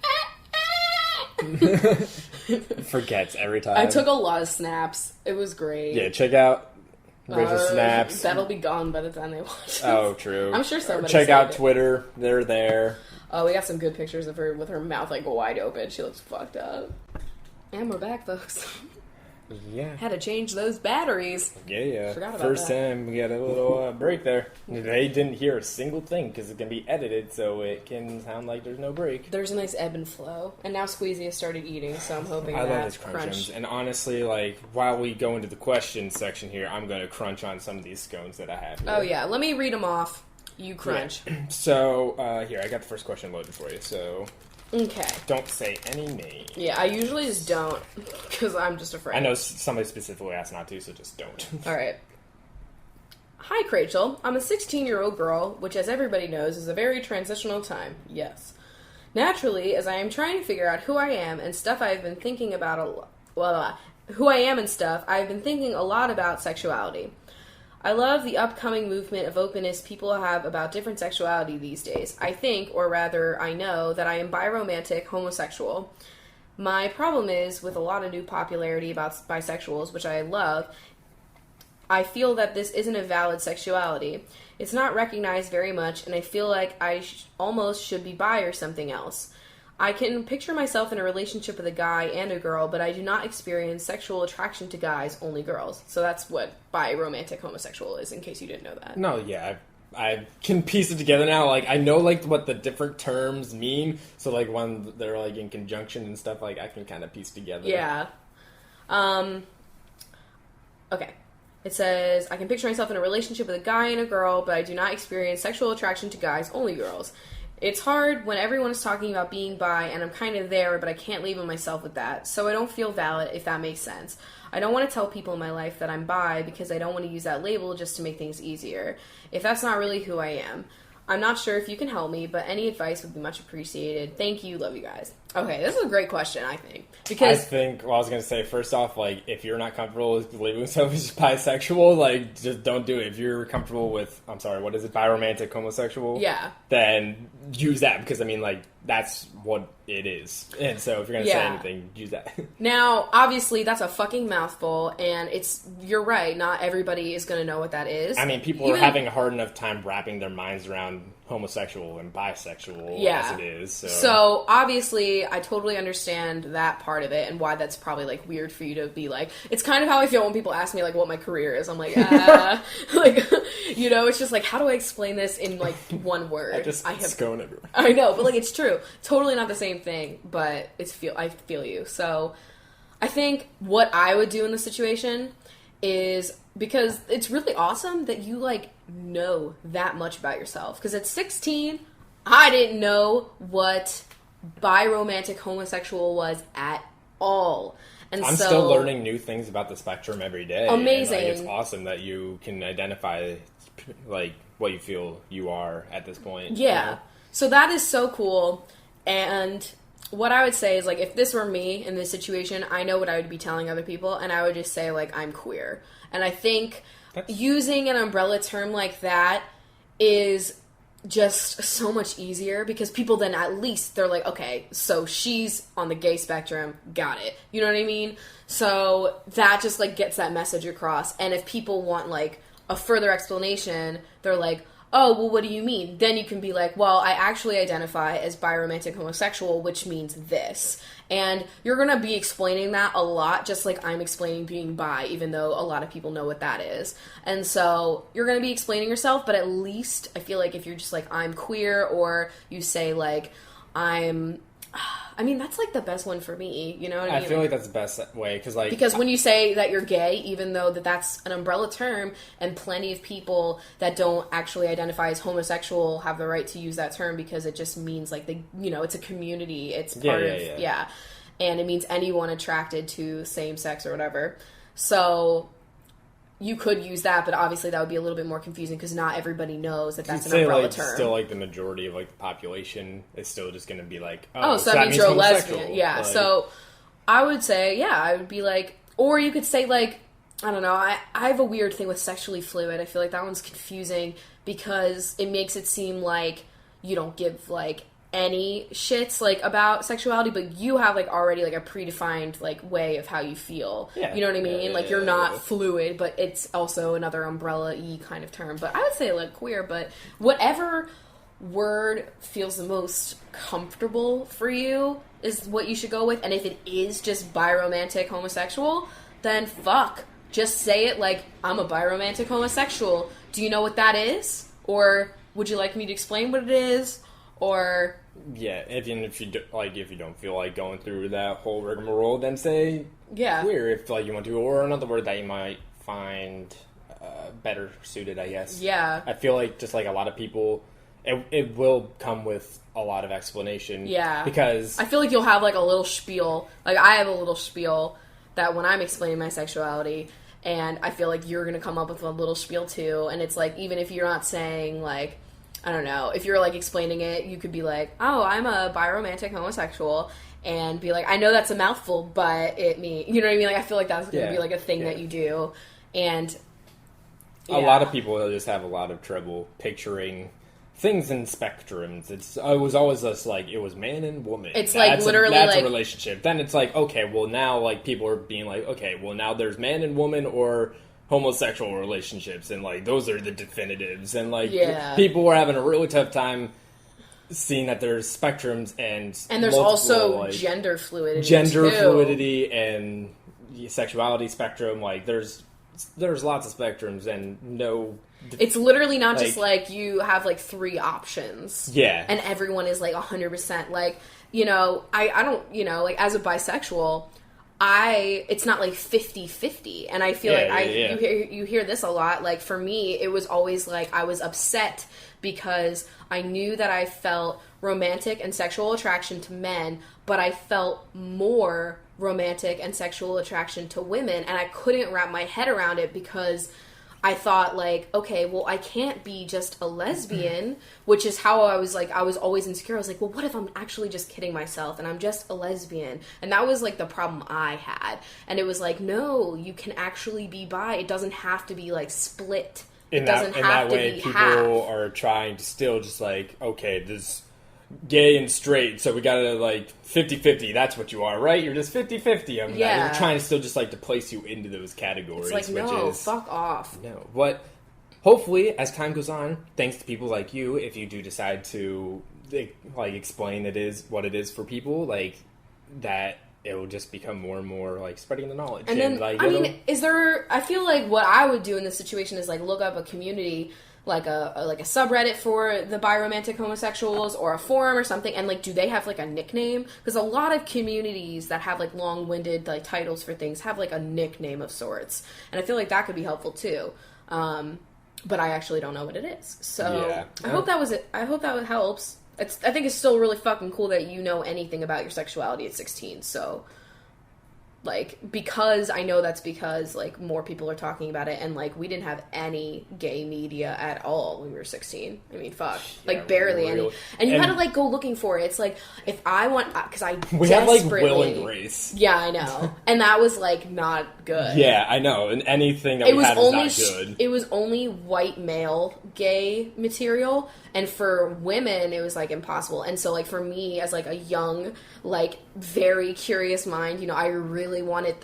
Forgets every time. I took a lot of snaps. It was great. Yeah, check out Rachel Snaps. That'll be gone by the time they watch it. Oh, true. I'm sure somebody check out it. Twitter. They're there. Oh, we got some good pictures of her with her mouth, like, wide open. She looks fucked up. And we're back, folks. Yeah. Had to change those batteries. Yeah. Forgot about First that. time we got a little break there. They didn't hear a single thing because it's going to be edited, so it can sound like there's no break. There's a nice ebb and flow. And now Squeezy has started eating, so I'm hoping I that love his crunch. And honestly, like, while we go into the question section here, I'm going to crunch on some of these scones that I have here. Oh, yeah. Let me read them off. You crunch. Yeah. So, here, I got the first question loaded for you, so... Okay. Don't say any names. Yeah, I usually just don't, because I'm just afraid. I know somebody specifically asked not to, so just don't. Alright. Hi, Crachel. I'm a 16-year-old girl, which, as everybody knows, is a very transitional time. Yes. Naturally, as I am trying to figure out who I am and stuff I've been thinking about who I am and stuff, I've been thinking a lot about sexuality. I love the upcoming movement of openness people have about different sexuality these days. I think, or rather, I know, that I am biromantic homosexual. My problem is, with a lot of new popularity about bisexuals, which I love, I feel that this isn't a valid sexuality. It's not recognized very much, and I feel like I almost should be bi or something else. I can picture myself in a relationship with a guy and a girl, but I do not experience sexual attraction to guys, only girls. So that's what biromantic homosexual is, in case you didn't know that. No, yeah, I can piece it together now. Like, I know, like, what the different terms mean. So, like, when they're, like, in conjunction and stuff, like, I can kind of piece together. Yeah. Okay. It says, I can picture myself in a relationship with a guy and a girl, but I do not experience sexual attraction to guys, only girls. It's hard when everyone is talking about being bi, and I'm kind of there, but I can't label myself with that, so I don't feel valid, if that makes sense. I don't want to tell people in my life that I'm bi, because I don't want to use that label just to make things easier, if that's not really who I am. I'm not sure if you can help me, but any advice would be much appreciated. Thank you, love you guys. Okay, this is a great question, I think. Because I was going to say, first off, like, if you're not comfortable with labeling yourself as bisexual, like, just don't do it. If you're comfortable with, biromantic homosexual? Yeah. Then use that, because, I mean, like, that's what it is. And so if you're going to say anything, use that. Now, obviously, that's a fucking mouthful, and you're right, not everybody is going to know what that is. I mean, people are having a hard enough time wrapping their minds around homosexual and bisexual as it is. So obviously, I totally understand that part of it and why that's probably, like, weird for you to be like, it's kind of how I feel when people ask me, like, what my career is. I'm like, like, you know, it's just like, how do I explain this in, like, one word? It's going everywhere. I know, but, like, it's true. Totally not the same thing, but I feel you. So I think what I would do in this situation is, because it's really awesome that you, like, know that much about yourself. Because at 16, I didn't know what biromantic homosexual was at all. And I'm still learning new things about the spectrum every day. Amazing. And, like, it's awesome that you can identify, like, what you feel you are at this point. Yeah. You know? So that is so cool. And what I would say is, like, if this were me in this situation, I know what I would be telling other people, and I would just say, like, I'm queer. And I think using an umbrella term like that is just so much easier, because people then at least, they're like, okay, so she's on the gay spectrum, got it. You know what I mean? So that just, like, gets that message across. And if people want, like, a further explanation, they're like, oh, well, what do you mean? Then you can be like, well, I actually identify as biromantic homosexual, which means this. And you're going to be explaining that a lot, just like I'm explaining being bi, even though a lot of people know what that is. And so you're going to be explaining yourself, but at least I feel like if you're just like, I'm queer, or you say like, that's like the best one for me, you know what I mean? I feel like that's the best way, because when you say that you're gay, even though that's an umbrella term, and plenty of people that don't actually identify as homosexual have the right to use that term, because it just means like it's a community, it's part of and it means anyone attracted to same sex or whatever. So you could use that, but obviously that would be a little bit more confusing, because not everybody knows that that's an umbrella term. Still, like, the majority of, like, the population is still just going to be like, so that means you're a lesbian. Yeah, like, so I would say, I would be like, or you could say, like, I don't know, I have a weird thing with sexually fluid. I feel like that one's confusing, because it makes it seem like you don't give, like, any shits, like, about sexuality, but you have, like, already, like, a predefined, like, way of how you feel. Yeah. You know what I mean? Like, you're not fluid, but it's also another umbrella-y kind of term. But I would say, like, queer, but whatever word feels the most comfortable for you is what you should go with. And if it is just biromantic homosexual, then fuck. Just say it like, I'm a biromantic homosexual. Do you know what that is? Or would you like me to explain what it is? Or if you don't feel like going through that whole rigmarole, then say queer if you want to, or another word that you might find better suited, I guess. Yeah, I feel like just like a lot of people, it will come with a lot of explanation. Yeah, because I feel like you'll have like a little spiel. Like I have a little spiel that when I'm explaining my sexuality, and I feel like you're gonna come up with a little spiel too. And it's like, even if you're not saying like, I don't know, if you're, like, explaining it, you could be like, oh, I'm a biromantic homosexual, and be like, I know that's a mouthful, but you know what I mean? Like, I feel like that's going to be, like, a thing that you do, and a lot of people just have a lot of trouble picturing things in spectrums. It was always just, like, it was man and woman. It's, like, literally, that's a relationship. Then it's like, okay, well, now, like, people are being like, okay, well, now there's man and woman, or homosexual relationships, and like those are the definitives, and like people were having a really tough time seeing that there's spectrums, and there's also like, gender fluidity and sexuality spectrum. Like there's lots of spectrums, and it's literally not just like you have like 3 options, and everyone is like 100%. Like, you know, I don't, you know, like as a bisexual, it's not like 50-50, and I feel you hear this a lot. Like for me, it was always like I was upset because I knew that I felt romantic and sexual attraction to men, but I felt more romantic and sexual attraction to women, and I couldn't wrap my head around it, because I thought like, okay, well, I can't be just a lesbian, which is how I was always insecure. I was like, well, what if I'm actually just kidding myself and I'm just a lesbian? And that was like the problem I had. And it was like, no, you can actually be bi. It doesn't have to be like split. It doesn't have to be half. In that way, people are trying to still just like, okay, this gay and straight, so we gotta like 50-50, that's what you are, right? You're just 50-50. I mean, you're trying to still just like to place you into those categories. It's like, no, fuck off. No, but hopefully as time goes on, thanks to people like you, if you do decide to like explain what it is for people, like that, it will just become more and more like spreading the knowledge. And then, like, I feel like what I would do in this situation is like look up a community, like a subreddit for the biromantic homosexuals, or a forum or something, and like, do they have like a nickname? Because a lot of communities that have like long-winded like titles for things have like a nickname of sorts, and I feel like that could be helpful too. But I actually don't know what it is, so I hope that was it. I hope that helps. I think it's still really fucking cool that you know anything about your sexuality at 16. So like, because I know that's because, like, more people are talking about it, and, like, we didn't have any gay media at all when we were 16. I mean, fuck. Like, barely any. And you had to, like, go looking for it. It's like, if I want, because I we had, like, Will and Grace. Yeah, I know. And that was, like, not good. Yeah, I know. And anything that we had was not good. It was only white male gay material, and for women, it was, like, impossible. And so, like, for me, as, like, a young, like, very curious mind, you know, I really wanted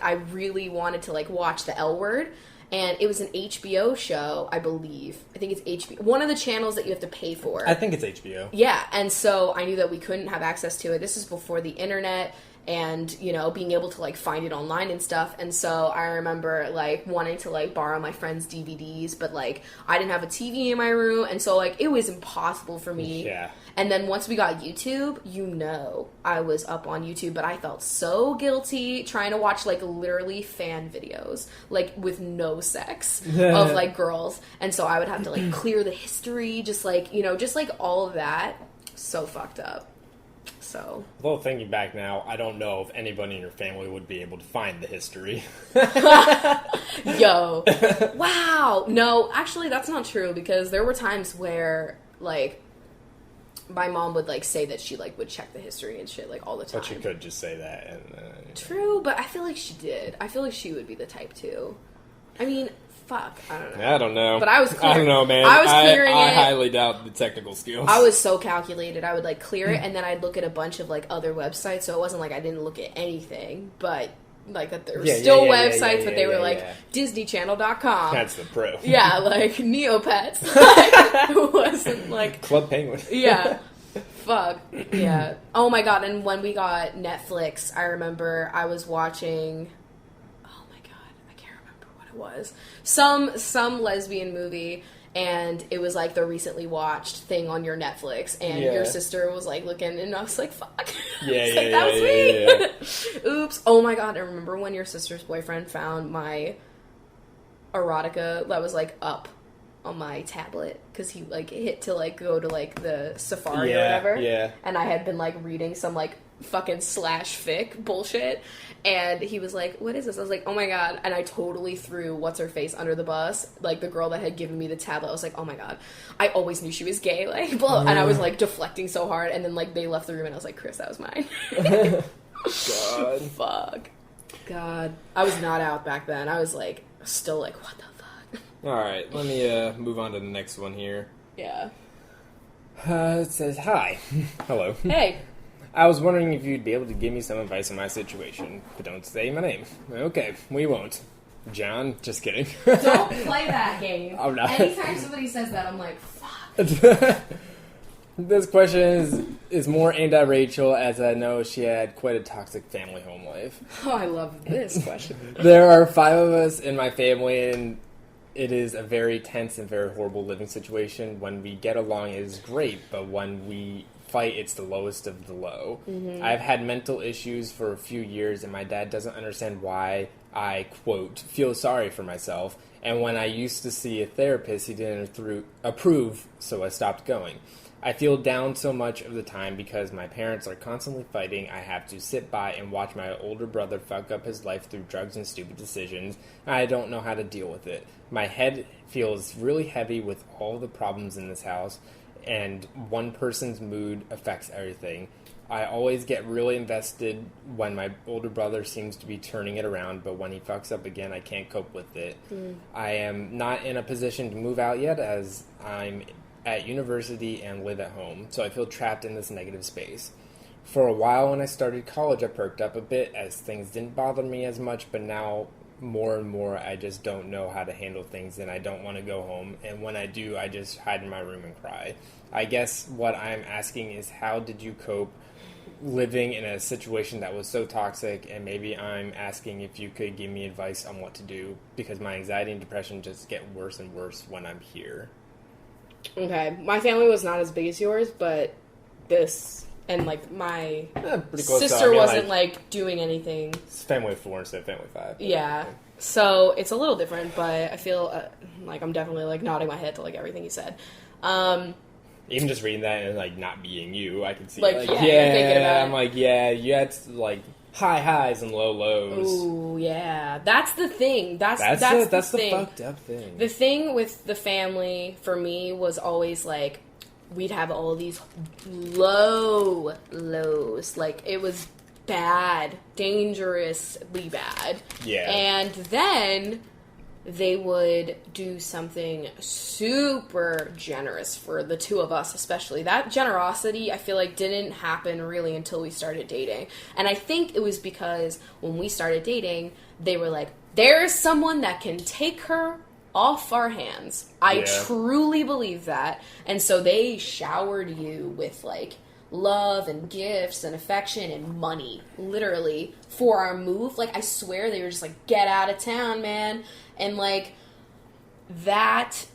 to, like, watch The L Word, and it was an HBO show, I believe. I think it's HBO. One of the channels that you have to pay for. I think it's HBO. Yeah, and so I knew that we couldn't have access to it. This is before the internet and, you know, being able to, like, find it online and stuff. And so I remember, like, wanting to, like, borrow my friends' DVDs, but, like, I didn't have a TV in my room, and so, like, it was impossible for me. Yeah. And then once we got YouTube, you know, I was up on YouTube, but I felt so guilty trying to watch, like, literally fan videos, like, with no sex of, like, girls. And so I would have to, like, clear the history, just, like, you know, just, like, all of that. So fucked up. So. Although thinking back now, I don't know if anybody in your family would be able to find the history. Yo. Wow. No, actually, that's not true, because there were times where, like, my mom would, like, say that she, like, would check the history and shit, like, all the time. But she could just say that. And True, but I feel like she did. I feel like she would be the type, too. I mean, fuck. I don't know. I don't know. But I was clear. I don't know, man. I was clearing it. I highly doubt the technical skills. I was so calculated. I would, like, clear it, and then I'd look at a bunch of, like, other websites, so it wasn't like I didn't look at anything, but, like, that there were still websites, but they were, like, DisneyChannel.com. That's the pro. Yeah, like, Neopets. Like, it wasn't, like... Club Penguin. Yeah. Fuck. Yeah. Oh, my God, and when we got Netflix, I remember I was watching... was some lesbian movie, and it was like the recently watched thing on your Netflix, and your sister was like looking, and I was like, fuck. That was me. Oops. Oh my God. I remember when your sister's boyfriend found my erotica that was like up on my tablet, because he like hit to like go to like the Safari or whatever, and I had been like reading some like fucking /fic bullshit, and he was like, what is this? I was like, oh my God. And I totally threw what's her face under the bus, like the girl that had given me the tablet. I was like, oh my God, I always knew she was gay, like, blah. And I was like deflecting so hard, and then like they left the room, and I was like, Chris, that was mine. God. Fuck. God. I was not out back then. I was like still like, what the fuck. Alright, let me move on to the next one here. Yeah. It says, hi. Hello. Hey. I was wondering if you'd be able to give me some advice on my situation, but don't say my name. Okay, we won't. John, just kidding. Don't play that game. I'm not. Anytime somebody says that, I'm like, fuck. This question is more aimed at Rachel, as I know she had quite a toxic family home life. Oh, I love this question. There are 5 of us in my family, and it is a very tense and very horrible living situation. When we get along, it is great, but when we fight, it's the lowest of the low. Mm-hmm. I've had mental issues for a few years, and my dad doesn't understand why I, quote, feel sorry for myself. And when I used to see a therapist, he didn't approve, so I stopped going. I feel down so much of the time because my parents are constantly fighting. I have to sit by and watch my older brother fuck up his life through drugs and stupid decisions. I don't know how to deal with it. My head feels really heavy with all the problems in this house, and one person's mood affects everything. I always get really invested when my older brother seems to be turning it around, but when he fucks up again, I can't cope with it. I am not in a position to move out yet, as I'm at university and live at home, so I feel trapped in this negative space. For a while when I started college, I perked up a bit as things didn't bother me as much, but now more and more I just don't know how to handle things, and I don't want to go home, and when I do, I just hide in my room and cry. I guess what I'm asking is, how did you cope living in a situation that was so toxic? And maybe I'm asking if you could give me advice on what to do, because my anxiety and depression just get worse and worse when I'm here. Okay, my family was not as big as yours, but this, and like my sister wasn't like doing anything. It's family of 4 instead of family of 5. Yeah, so it's a little different, but I feel like I'm definitely like nodding my head to like everything you said. Even just reading that and like not being you, I can see like like thinking about I'm like, yeah, you had to like high highs and low lows. Ooh, yeah. That's the thing. That's the thing. Fucked up thing. The thing with the family, for me, was always, like, we'd have all these low lows. Like, it was bad. Dangerously bad. Yeah. And then they would do something super generous for the two of us, especially. That generosity, I feel like, didn't happen really until we started dating. And I think it was because when we started dating, they were like, there's someone that can take her off our hands. I truly believe that. And so they showered you with, like, love and gifts and affection and money, literally, for our move. Like, I swear they were just like, get out of town, man. And, like, that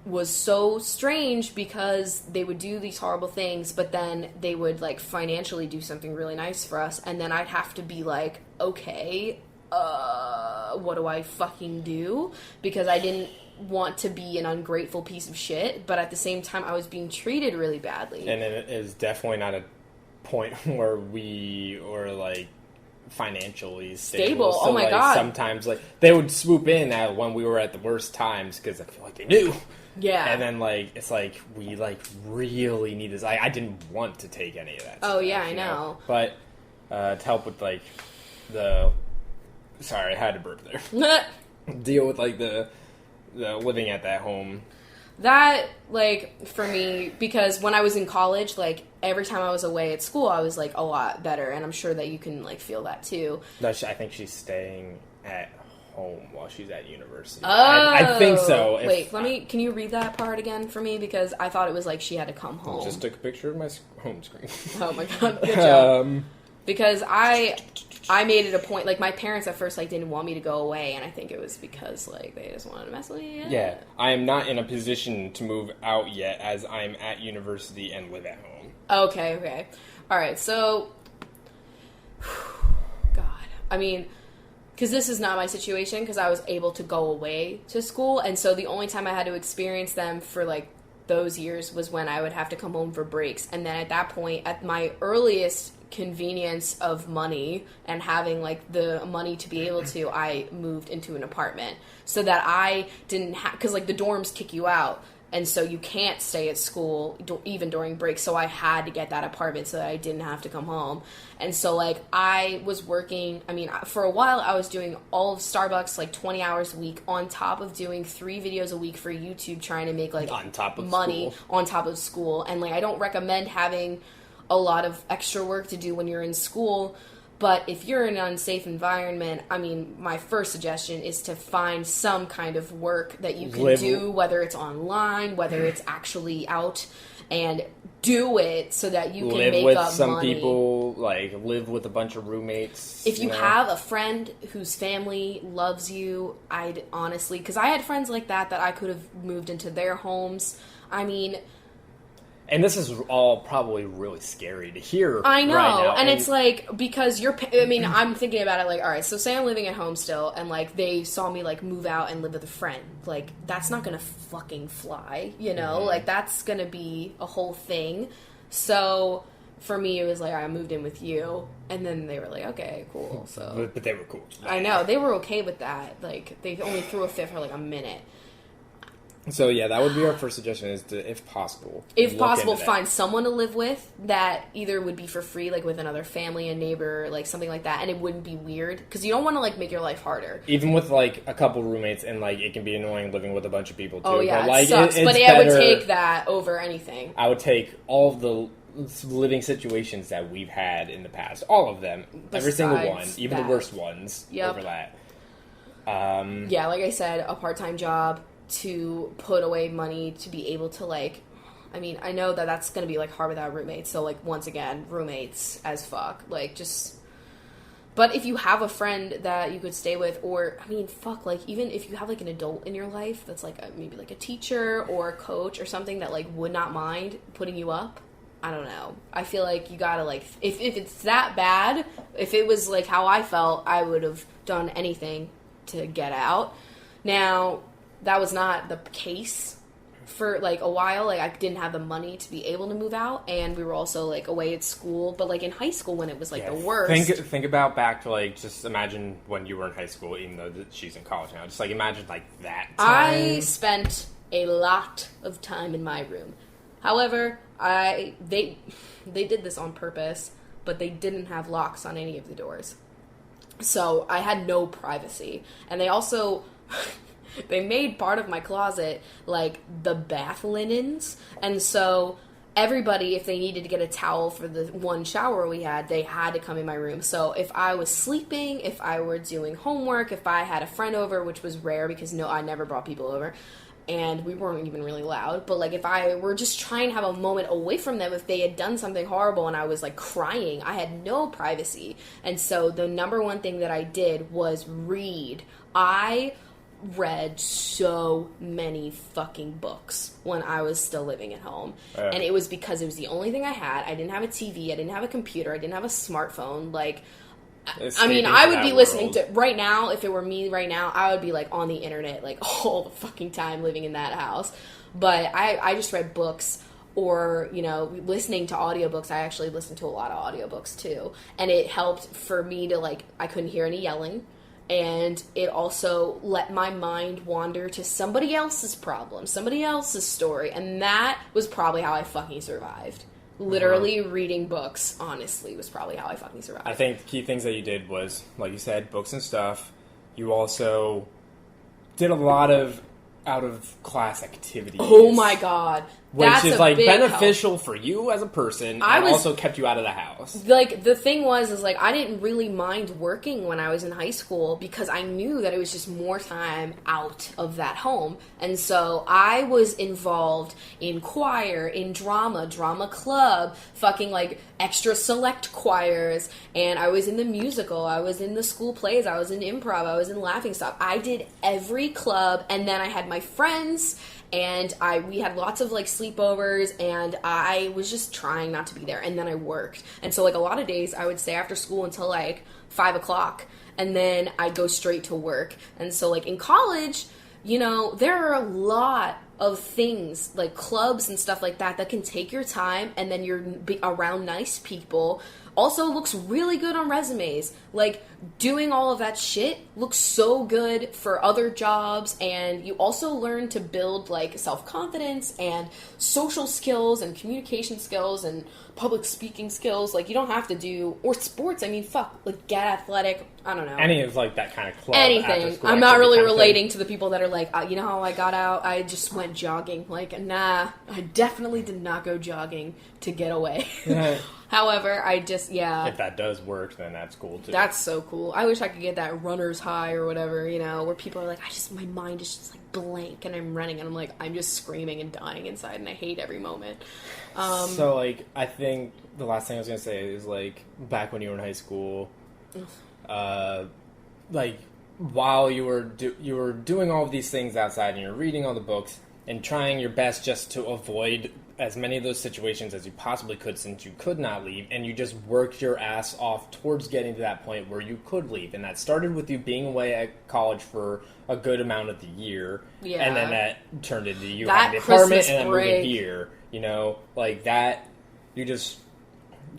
was so strange because they would do these horrible things, but then they would, like, financially do something really nice for us, and then I'd have to be like, okay, what do I fucking do? Because I didn't want to be an ungrateful piece of shit, but at the same time, I was being treated really badly. And it is definitely not a point where we were, like, financially stable. So, oh my god. Sometimes, like, they would swoop in at when we were at the worst times because I feel like they knew. Yeah. And then, like, it's like, we, like, really need this. I didn't want to take any of that stuff, yeah, I know. But to help with, like, sorry, I had to burp there. Deal with, like, the living at that home. That, like, for me, because when I was in college, like, every time I was away at school, I was, like, a lot better, and I'm sure that you can, like, feel that, too. No, I think she's staying at home while she's at university. Oh! I think so. Wait, can you read that part again for me? Because I thought it was, like, she had to come home. I just took a picture of my home screen. Oh, my God. Good job. Because I made it a point, like, my parents at first, like, didn't want me to go away, and I think it was because, like, they just wanted to mess with me. Yeah, I am not in a position to move out yet, as I'm at university and live at home. Okay. Alright, so, God, I mean, because this is not my situation, because I was able to go away to school, and so the only time I had to experience them for, like, those years was when I would have to come home for breaks, and then at that point, at my earliest convenience of money and having, like, the money to be able to, I moved into an apartment so that I didn't have, because, like, the dorms kick you out, and so you can't stay at school even during breaks, so I had to get that apartment so that I didn't have to come home. And so, like, I was working, I mean, for a while I was doing all of Starbucks, like, 20 hours a week on top of doing 3 videos a week for YouTube, trying to make, like, on top of money school. On top of school. And, like, I don't recommend having a lot of extra work to do when you're in school, but if you're in an unsafe environment, I mean, my first suggestion is to find some kind of work that you can do, whether it's online, whether it's actually out, and do it so that you can make up money. Live with some people, like, live with a bunch of roommates. If you have a friend whose family loves you, I'd honestly, because I had friends like that I could have moved into their homes. I mean, and this is all probably really scary to hear. I know, right now. And it's like, because I'm thinking about it like, all right, so say I'm living at home still, and, like, they saw me, like, move out and live with a friend. Like, that's not gonna fucking fly, you know? Mm-hmm. Like, that's gonna be a whole thing. So, for me, it was like, all right, I moved in with you, and then they were like, okay, cool, so. But they were cool. I know, they were okay with that. Like, they only threw a fit for, like, a minute. So, yeah, that would be our first suggestion, is to, if possible, find someone to live with that either would be for free, like with another family, a neighbor, like something like that, and it wouldn't be weird, because you don't want to, like, make your life harder. Even with, like, a couple roommates, and, like, it can be annoying living with a bunch of people, too. Oh, yeah, but, like, it sucks, but I would take that over anything. I would take all of the living situations that we've had in the past, all of them, every single one, even the worst ones, over that. Yeah, like I said, a part-time job, to put away money to be able to, like, I mean, I know that that's going to be, like, hard without roommates, so, like, once again, roommates as fuck, like, just, but if you have a friend that you could stay with, or, I mean, fuck, like, even if you have, like, an adult in your life that's, like, maybe, like, a teacher or a coach or something that, like, would not mind putting you up, I don't know, I feel like you gotta, like, if it's that bad, if it was, like, how I felt, I would have done anything to get out. Now, that was not the case for, like, a while, like, I didn't have the money to be able to move out, and we were also, like, away at school. But, like, in high school, when it was, like, the worst... Think about back to, like, just imagine when you were in high school, even though she's in college now. Just, like, imagine, like, that time. I spent a lot of time in my room. However, they did this on purpose, but they didn't have locks on any of the doors. So I had no privacy. And they also... they made part of my closet, like, the bath linens. And so everybody, if they needed to get a towel for the one shower we had, they had to come in my room. So if I was sleeping, if I were doing homework, if I had a friend over, which was rare because I never brought people over, and we weren't even really loud, but, like, if I were just trying to have a moment away from them, if they had done something horrible and I was, like, crying, I had no privacy. And so the number one thing that I did was read. I read so many fucking books when I was still living at home. And it was because it was the only thing I had. I didn't have a TV, I didn't have a computer, I didn't have a smartphone. Like, I mean, I would be listening to... Right now, if it were me right now, I would be, like, on the internet, like, all the fucking time living in that house. But I just read books or, listening to audiobooks. I actually listened to a lot of audiobooks, too. And it helped for me to, like, I couldn't hear any yelling. And it also let my mind wander to somebody else's problem, somebody else's story. And that was probably how I fucking survived. Literally reading books, honestly, was probably how I fucking survived. I think the key things that you did was, like you said, books and stuff. You also did a lot of out-of-class activities. Oh my god. Which is, like, beneficial for you as a person, and also kept you out of the house. Like, the thing was, like, I didn't really mind working when I was in high school because I knew that it was just more time out of that home. And so I was involved in choir, in drama club, fucking, like, extra select choirs, and I was in the musical, I was in the school plays, I was in improv, I was in Laughing Stock. I did every club, and then I had my friends... And we had lots of, like, sleepovers, and I was just trying not to be there. And then I worked. And so, like, a lot of days I would stay after school until, like, 5 o'clock. And then I'd go straight to work. And so, like, in college, there are a lot of things, like clubs and stuff like that can take your time, and then you're around nice people. Also looks really good on resumes. Like, doing all of that shit looks so good for other jobs, and you also learn to build, like, self-confidence and social skills and communication skills and public speaking skills. Like, you don't have to do... Or sports. I mean, like, get athletic. I don't know. Any of, like, that kind of club. Anything. I'm not really relating to the people that are like, you know how I got out? I just went jogging. Like, nah, I definitely did not go jogging to get away. However, I just, If that does work, then that's cool, too. That's so cool. I wish I could get that runner's high or whatever, where people are like, my mind is just, like, blank, and I'm running, and I'm like, I'm just screaming and dying inside, and I hate every moment. So, like, I think the last thing I was going to say is, like, back when you were in high school, like, while you were doing all of these things outside, and you're reading all the books, and trying your best just to avoid as many of those situations as you possibly could, since you could not leave, and you just worked your ass off towards getting to that point where you could leave. And that started with you being away at college for a good amount of the year, and then that turned into you having an apartment and then moving here. Like that, you just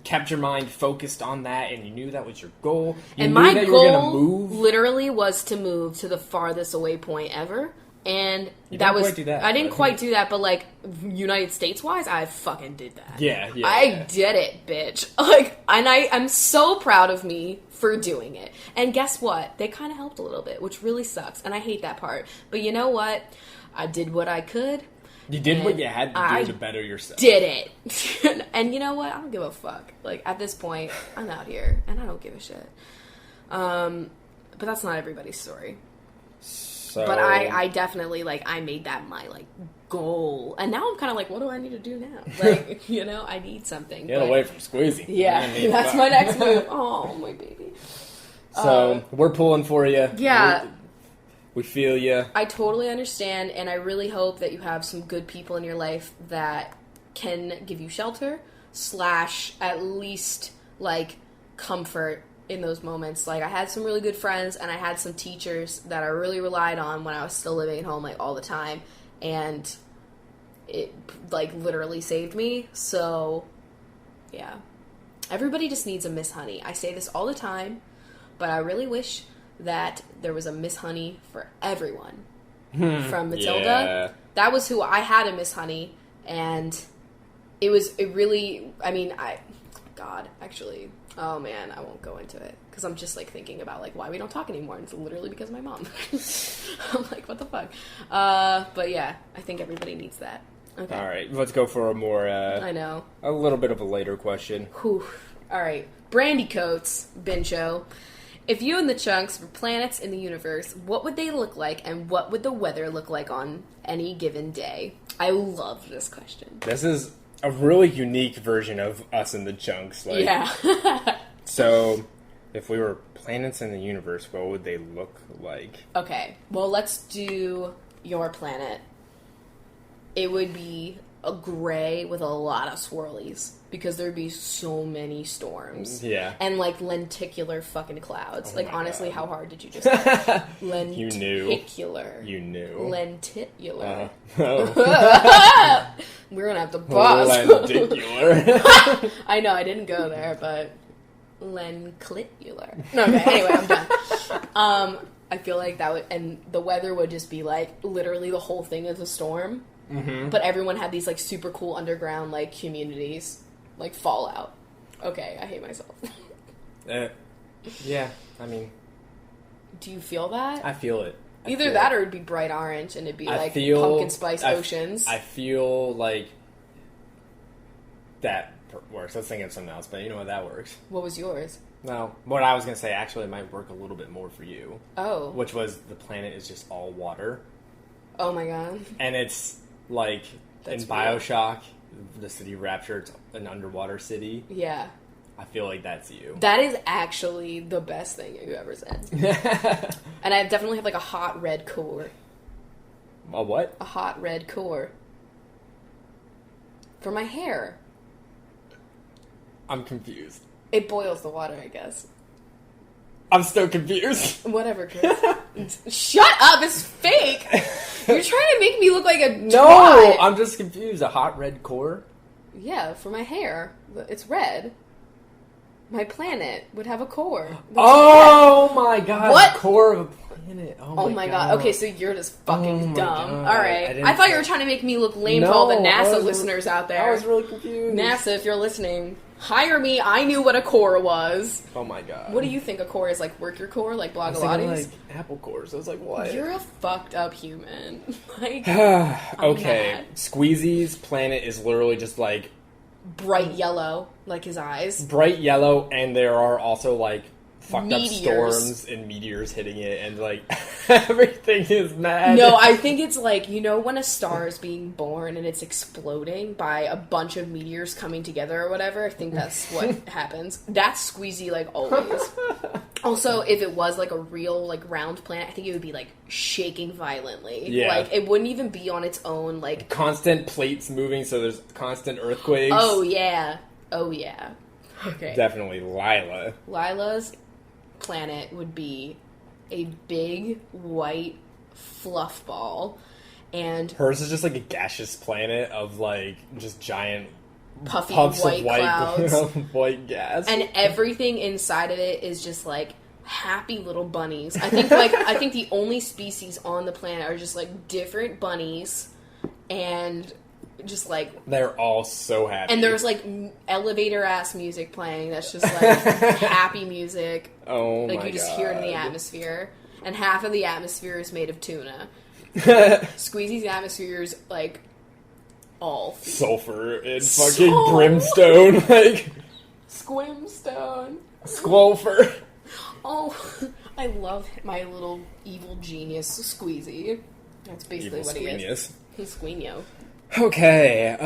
kept your mind focused on that, and you knew that was your goal. You and knew my that you goal were gonna move. Literally was to move to the farthest away point ever. And I didn't quite do that, but, like, United States wise, I fucking did that. Yeah. I did it, bitch. Like, and I'm so proud of me for doing it. And guess what? They kind of helped a little bit, which really sucks. And I hate that part. But you know what? I did what I could. You did what you had to do to better yourself. Did it. And you know what? I don't give a fuck. Like, at this point, I'm out here, and I don't give a shit. But that's not everybody's story. So, but I definitely, like, I made that my, like, goal. And now I'm kind of like, what do I need to do now? Like, I need something. Get away from Squeezy. Yeah, that's my next move. Oh, my baby. So, we're pulling for you. Yeah. We feel you. I totally understand, and I really hope that you have some good people in your life that can give you shelter, / at least, like, comfort in those moments. Like, I had some really good friends, and I had some teachers that I really relied on when I was still living at home, like, all the time, and it, like, literally saved me. So, yeah. Everybody just needs a Miss Honey. I say this all the time, but I really wish that there was a Miss Honey for everyone. From Matilda. Yeah. That was who I had, a Miss Honey, and it really, I mean, actually, oh man, I won't go into it, because I'm just, like, thinking about, like, why we don't talk anymore, and it's literally because of my mom. I'm like, what the fuck? But yeah, I think everybody needs that. Okay. All right, let's go for a more, I know. A little bit of a later question. Whew. All right. Brandy Coates, Bincho. If you and the Chunks were planets in the universe, what would they look like, and what would the weather look like on any given day? I love this question. This is a really unique version of us and the Chunks. Like, yeah. So, if we were planets in the universe, what would they look like? Okay. Well, let's do your planet. It would be a gray with a lot of swirlies, because there'd be so many storms. Yeah. And, like, lenticular fucking clouds. Oh, like, honestly, God. how hard did you just say? You knew. Lenticular. You knew. Lenticular. Oh. We're gonna have to pause. Lenticular. I know, I didn't go there, but... Lenclitular. Okay, anyway, I'm done. I feel like that would... And the weather would just be, like, literally the whole thing is a storm. Mm-hmm. But everyone had these, like, super cool underground, like, communities. Like, Fallout. Okay, I hate myself. Yeah, I mean... Do you feel that? I feel it. Either that or it'd be bright orange and it'd be, like, pumpkin spice oceans. I feel like that works. I was thinking of something else, but you know what, that works. What was yours? No, what I was going to say actually might work a little bit more for you. Oh. Which was the planet is just all water. Oh my god. And it's like in Bioshock, the city Rapture, it's an underwater city. Yeah. I feel like that's you. That is actually the best thing you ever said. And I definitely have like a hot red core. A what? A hot red core. For my hair. I'm confused. It boils the water, I guess. I'm still confused. Whatever, Chris. Shut up! It's fake! You're trying to make me look like a No! twat. I'm just confused. A hot red core? Yeah, for my hair. It's red. My planet would have a core. Oh my god. What? The core of a planet. Oh my god. Okay, so you're just fucking dumb. God. Alright. I thought you were trying to make me look lame to all the NASA listeners out there. I was really confused. NASA, if you're listening, hire me. I knew what a core was. Oh my god. What do you think a core is? Like, work your core? Like Blogilates? I was thinking, like, apple cores. I was like, what? You're a fucked up human. Like, okay. mad. Squeezy's planet is literally just like bright yellow, like his eyes. Bright yellow, and there are also like fucked Meteors. up storms and meteors hitting it, and like everything is mad. No, I think it's like, you know when a star is being born and it's exploding by a bunch of meteors coming together or whatever? I think that's what happens. That's Squeezy, like, always. Also, if it was like a real like round planet, I think it would be like shaking violently. Yeah. Like, it wouldn't even be on its own, like... Constant plates moving, so there's constant earthquakes. Oh, yeah. Oh, yeah. Okay. Definitely Lila. Lila's planet would be a big white fluff ball, and hers is just like a gaseous planet of like just giant puffy puffs white of white clouds, white gas, and everything inside of it is just like happy little bunnies. I think the only species on the planet are just like different bunnies, and just like they're all so happy. And there's like elevator ass music playing that's just like happy music. Oh my god. Like you just hear it in the atmosphere. And half of the atmosphere is made of tuna. Squeezy's atmosphere is like all food. Sulfur and fucking brimstone, like Squimstone. Squulfer. Oh, I love my little evil genius Squeezy. That's basically evil what he squeenius. is. He's Squeeno. Okay,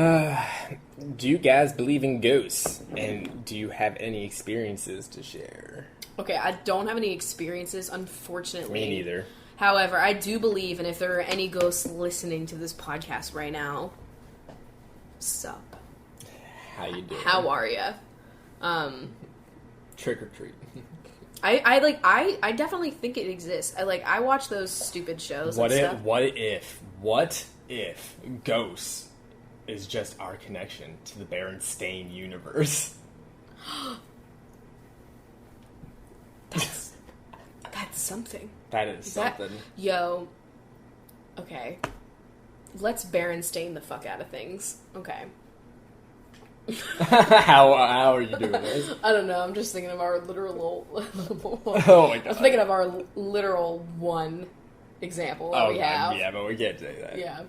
do you guys believe in ghosts? And do you have any experiences to share? Okay, I don't have any experiences, unfortunately. Me neither. However, I do believe, and if there are any ghosts listening to this podcast right now, sup? How you doing? How are ya? Trick or treat. I definitely think it exists. I watch those stupid shows. What and if? stuff. What if ghosts is just our connection to the Berenstain universe. That's something. That is something. Yo. Okay. Let's Berenstain the fuck out of things. Okay. How are you doing this? I don't know. I'm just thinking of our literal. Oh my god! I'm thinking of our literal one example that we have. Yeah, but we can't say that. Yeah.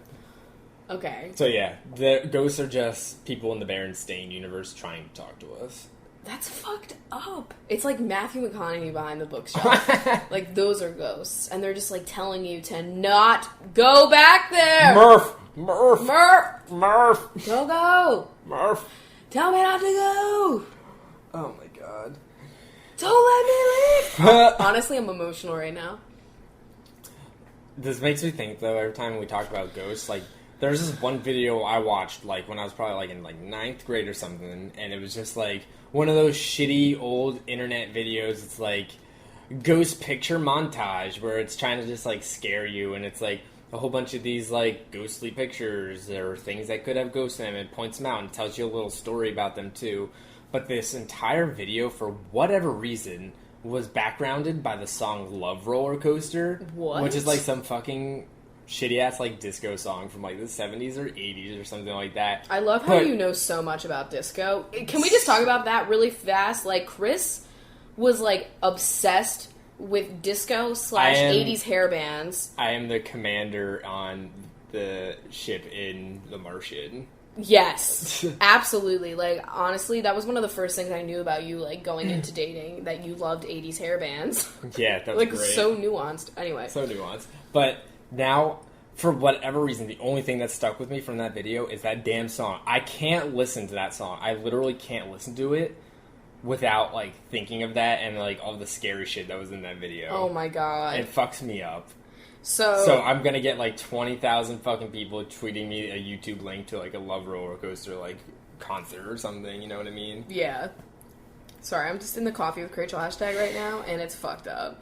Okay. So yeah, the ghosts are just people in the Berenstain universe trying to talk to us. That's fucked up. It's like Matthew McConaughey behind the bookshelf. Like, those are ghosts, and they're just like telling you to not go back there. Murph. Go. Murph. Tell me not to go. Oh my god. Don't let me leave. Honestly, I'm emotional right now. This makes me think, though, every time we talk about ghosts, like, there's this one video I watched, like, when I was probably, like, in, like, 9th grade or something, and it was just, like, one of those shitty old internet videos. It's, like, ghost picture montage, where it's trying to just, like, scare you, and it's, like, a whole bunch of these, like, ghostly pictures, or things that could have ghosts in them, and it points them out and tells you a little story about them, too. But this entire video, for whatever reason, was backgrounded by the song Love Roller Coaster. What? Which is, like, some fucking shitty-ass, like, disco song from, like, the 70s or 80s or something like that. I love how you know so much about disco. Can we just talk about that really fast? Like, Chris was, like, obsessed with disco / 80s hair bands. I am the commander on the ship in The Martian. Yes, absolutely. Like, honestly, that was one of the first things I knew about you, like, going into dating, that you loved 80s hair bands. Yeah, that's like, great. so nuanced. Anyway. So nuanced. But now, for whatever reason, the only thing that stuck with me from that video is that damn song. I can't listen to that song. I literally can't listen to it without, like, thinking of that and, like, all the scary shit that was in that video. Oh my god. It fucks me up. So I'm gonna get, like, 20,000 fucking people tweeting me a YouTube link to, like, a Love Roller Coaster, like, concert or something, you know what I mean? Yeah. Sorry, I'm just in the Coffee with Crachel hashtag right now, and it's fucked up.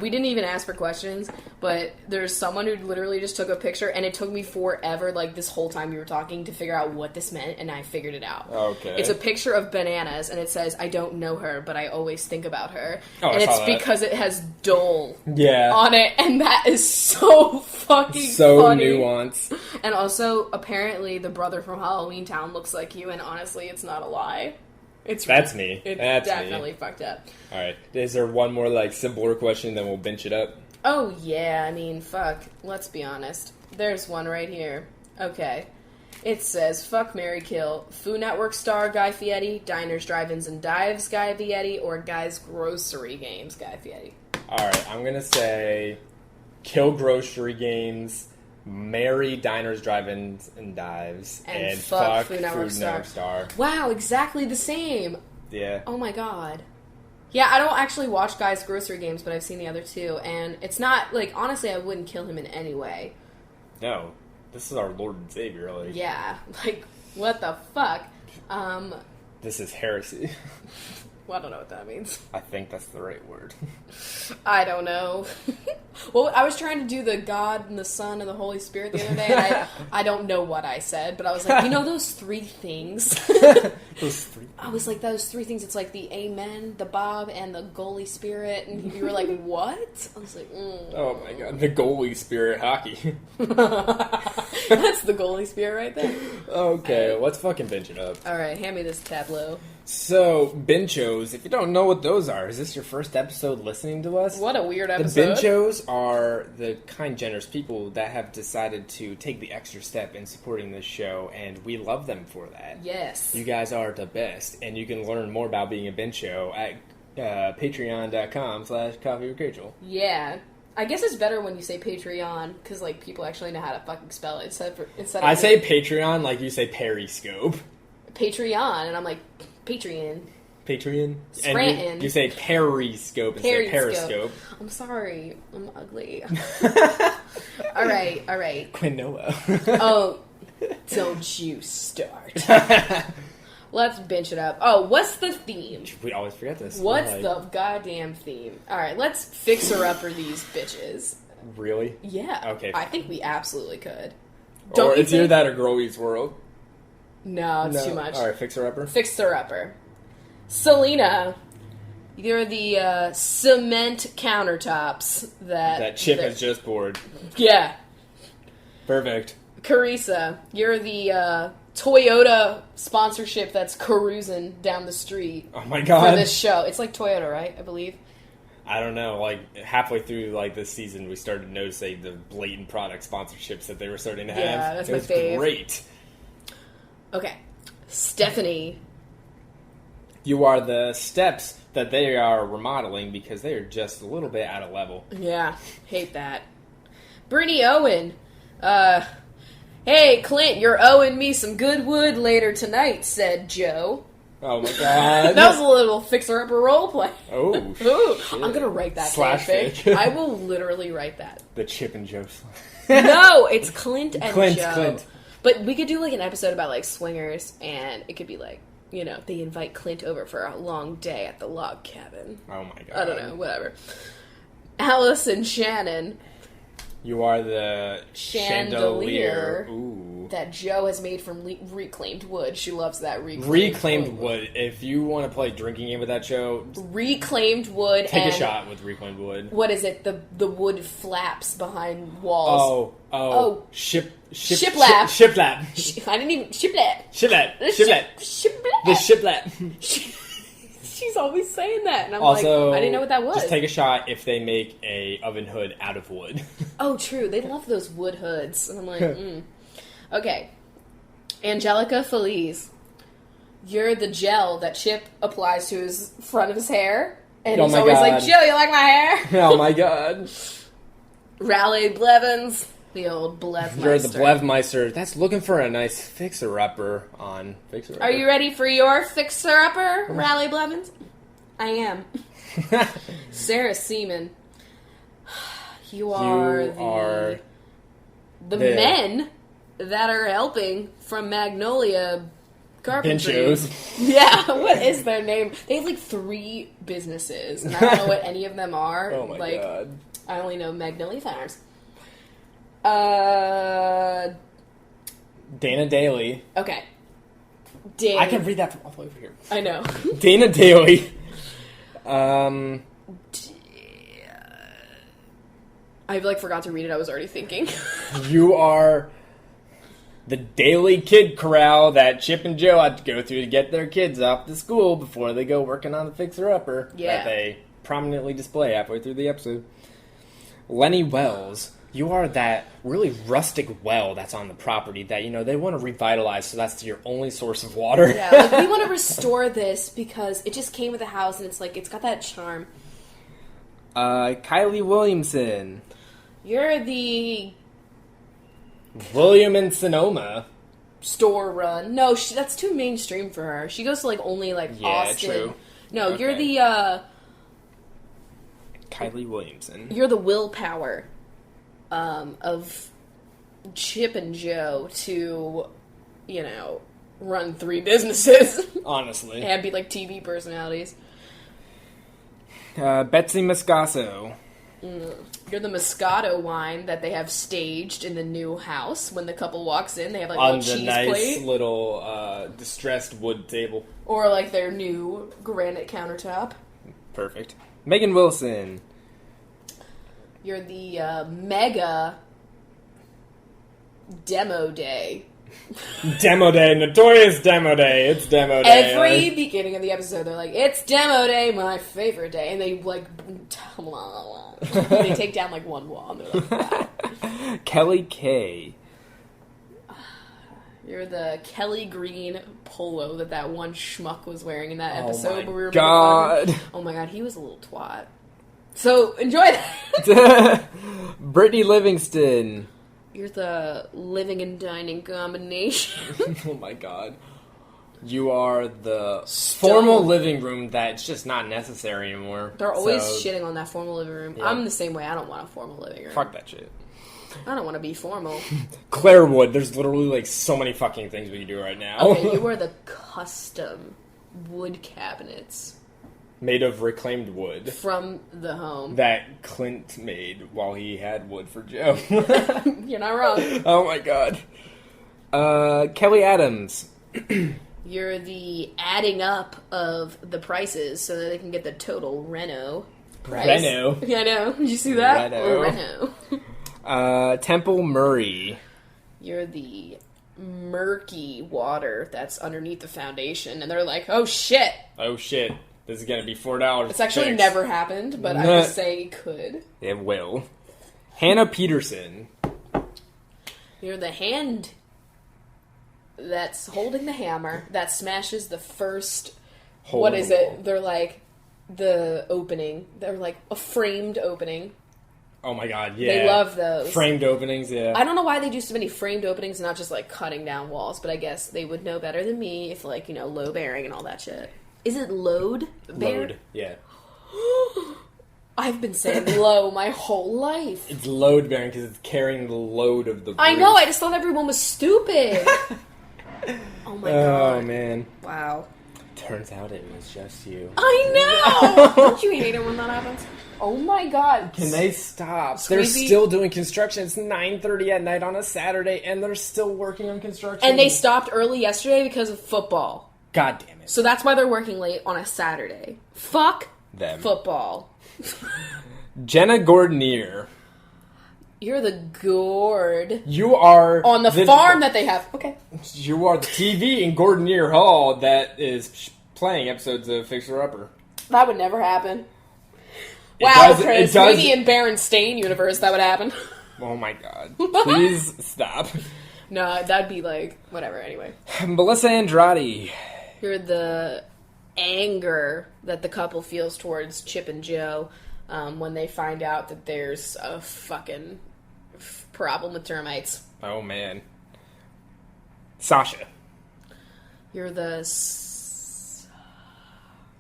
We didn't even ask for questions, but there's someone who literally just took a picture, and it took me forever, like, this whole time you were talking, to figure out what this meant, and I figured it out. Okay. It's a picture of bananas, and it says, "I don't know her, but I always think about her." Oh, and I saw it's that. because it has Dole Yeah. on it, and that is so fucking So funny. nuanced. And also, apparently, the brother from Halloween Town looks like you, and honestly, it's not a lie. That's me. It's That's definitely me. fucked up. Alright. Is there one more, like, simpler question, then we'll bench it up? Oh, yeah, I mean, fuck. Let's be honest. There's one right here. Okay. It says, fuck, marry, kill. Food Network star Guy Fieri, Diners, Drive-Ins, and Dives Guy Fieri, or Guy's Grocery Games Guy Fieri. Alright, I'm gonna say kill grocery games, marry diners, drive-ins, and dives, and fuck Food Network Network star. Wow, exactly the same. Yeah. Oh my god. Yeah, I don't actually watch Guy's Grocery Games, but I've seen the other two, and it's not, like, honestly, I wouldn't kill him in any way. No. This is our Lord and Savior, like. Yeah, like, what the fuck? This is heresy. Well, I don't know what that means. I think that's the right word. I don't know. Well, I was trying to do the God and the Son and the Holy Spirit the other day, and I don't know what I said, but I was like, you know those three things? Those three. I was like, those three things, it's like the Amen, the Bob, and the Goalie Spirit, and you were like, what? I was like, Oh my god, the goalie spirit hockey. That's the Goalie Spirit right there. Okay, let's fucking bench it up. Alright, hand me this tableau. So, benchos, if you don't know what those are, is this your first episode listening to us? What a weird The episode. benchos are the kind, generous people that have decided to take the extra step in supporting this show, and we love them for that. Yes. You guys are the best, and you can learn more about being a bencho at patreon.com/CoffeeWithChrachel. Yeah. I guess it's better when you say Patreon, because, like, people actually know how to fucking spell it instead of I say Patreon like you say Periscope. Patreon, and I'm like, Patreon. Patreon? Scranton. And you say Periscope instead of Periscope. I'm sorry. I'm ugly. Alright. Quinoa. Oh, don't you start. Let's bench it up. Oh, what's the theme? We always forget this. What's the goddamn theme? Alright, let's fixer-upper these bitches. Really? Yeah. Okay. I think we absolutely could. Or it's either that or Girl Eats World. No, it's too much. All right, Fixer-Upper. Fixer-Upper. Selena, you're the cement countertops that Chip has just poured. Yeah. Perfect. Carissa, you're the Toyota sponsorship that's carousing down the street. Oh my god. For this show. It's like Toyota, right? I believe. I don't know. Like, halfway through this season, we started noticing the blatant product sponsorships that they were starting to have. Yeah, that's it my was fave. Great. Okay. Stephanie. You are the steps that they are remodeling because they are just a little bit out of level. Yeah, hate that. Brittany Owen. Hey, Clint, you're owing me some good wood later tonight, said Joe. Oh my god. That was a little fixer-upper roleplay. Oh, Ooh, I'm gonna write that. Slash fanfic. I will literally write that. The Chip and Joe. No, it's Clint and Joe. Clint. But we could do an episode about swingers, and it could be they invite Clint over for a long day at the log cabin. Oh my god. I don't know, whatever. Alice and Shannon. You are the chandelier. Ooh. That Joe has made from reclaimed wood. She loves that reclaimed wood. If you want to play drinking game with that show, reclaimed wood. Take a shot with reclaimed wood. What is it? The wood flaps behind walls. Oh. Shiplap. Shiplap. I didn't even shiplap. Shiplap. The shiplap. She's always saying that, and I'm also, I didn't know what that was. Just take a shot if they make a oven hood out of wood. Oh, true. They love those wood hoods, and I'm like, Okay. Angelica Feliz. You're the gel that Chip applies to his front of his hair, and he's always like, Jill, you like my hair? Oh my god. Raleigh Blevins. The old Blevmeister. You're the Blevmeister. That's looking for a nice fixer-upper on Fixer-Upper. Are you ready for your fixer-upper, Raleigh Blevins? I am. Sarah Seaman. You are the men that are helping from Magnolia Carpentry. Pinchos. Yeah, what is their name? They have 3 businesses, and I don't know what any of them are. Oh my god. I only know Magnolia Farms. Dana Daly. Okay. I can read that from all the way over here. I know. Dana Daly. I forgot to read it. I was already thinking. You are the daily kid corral that Chip and Joe have to go through to get their kids off to school before they go working on the fixer-upper that they prominently display halfway through the episode. Lenny Wells. You are that really rustic well that's on the property that, they want to revitalize, so that's your only source of water. Yeah, we want to restore this because it just came with the house, and it's got that charm. Kylie Williamson. You're the... William and Sonoma. Store run. No, that's too mainstream for her. She goes to, only, Austin. True. No, okay. You're the, Kylie Williamson. You're the willpower. Of Chip and Joe to, run 3 businesses. Honestly. And be TV personalities. Betsy Moscato. You're the Moscato wine that they have staged in the new house. When the couple walks in, they have on a cheese the nice plate. Little distressed wood table. Or their new granite countertop. Perfect. Megan Wilson. You're the mega demo day. Demo day, notorious demo day. It's demo day. Every beginning of the episode, they're like, "It's demo day, my favorite day," and they they take down one wall. And they're like, wow. Kelly K. You're the Kelly Green polo that one schmuck was wearing in that episode. Oh where we were god! Oh my god, he was a little twat. So, enjoy that! Brittany Livingston. You're the living and dining combination. Oh my god. You are the formal living room that's just not necessary anymore. They're always shitting on that formal living room. Yeah. I'm the same way. I don't want a formal living room. Fuck that shit. I don't want to be formal. Clairwood. There's literally so many fucking things we can do right now. Okay, you are the custom wood cabinets. Made of reclaimed wood. From the home. That Clint made while he had wood for Joe. You're not wrong. Oh my god. Kelly Adams. You're the adding up of the prices so that they can get the total Reno price. Reno? Yeah, I know. Did you see that? Reno. Reno. Temple Murray. You're the murky water that's underneath the foundation. And they're like, oh shit. Oh shit. This is going to be $4. It's actually never happened, but I would say it could. It will. Hannah Peterson. You're the hand that's holding the hammer that smashes the first... Hole what in is the it? wall. They're like the opening. They're like a framed opening. Oh my god, yeah. They love those. Framed openings, yeah. I don't know why they do so many framed openings and not just like cutting down walls, but I guess they would know better than me if like, low bearing and all that shit. Is it load bear? Load, yeah. I've been saying low my whole life. It's load bearing because it's carrying the load of the I roof. know, I just thought everyone was stupid. Oh my god. Oh man. Wow. Turns out it was just you. I know! Don't you hate it when that happens? Oh my god. Can they stop? Squeezy. They're still doing construction. It's 9:30 at night on a Saturday, and they're still working on construction. And they stopped early yesterday because of football. God damn it. So that's why they're working late on a Saturday. Fuck Them. football. Jenna Gordonier. You're the gourd. You are... On the farm that they have. Okay. You are the TV in Gordonier Hall that is playing episodes of Fixer Upper. That would never happen. It Wow, does- Chris. it does- Maybe in Berenstain universe that would happen. Oh my god. Please stop. No, that'd be like, whatever, anyway. Melissa Andrade. You're the anger that the couple feels towards Chip and Joe when they find out that there's a fucking problem with termites. Oh man. Sasha. You're the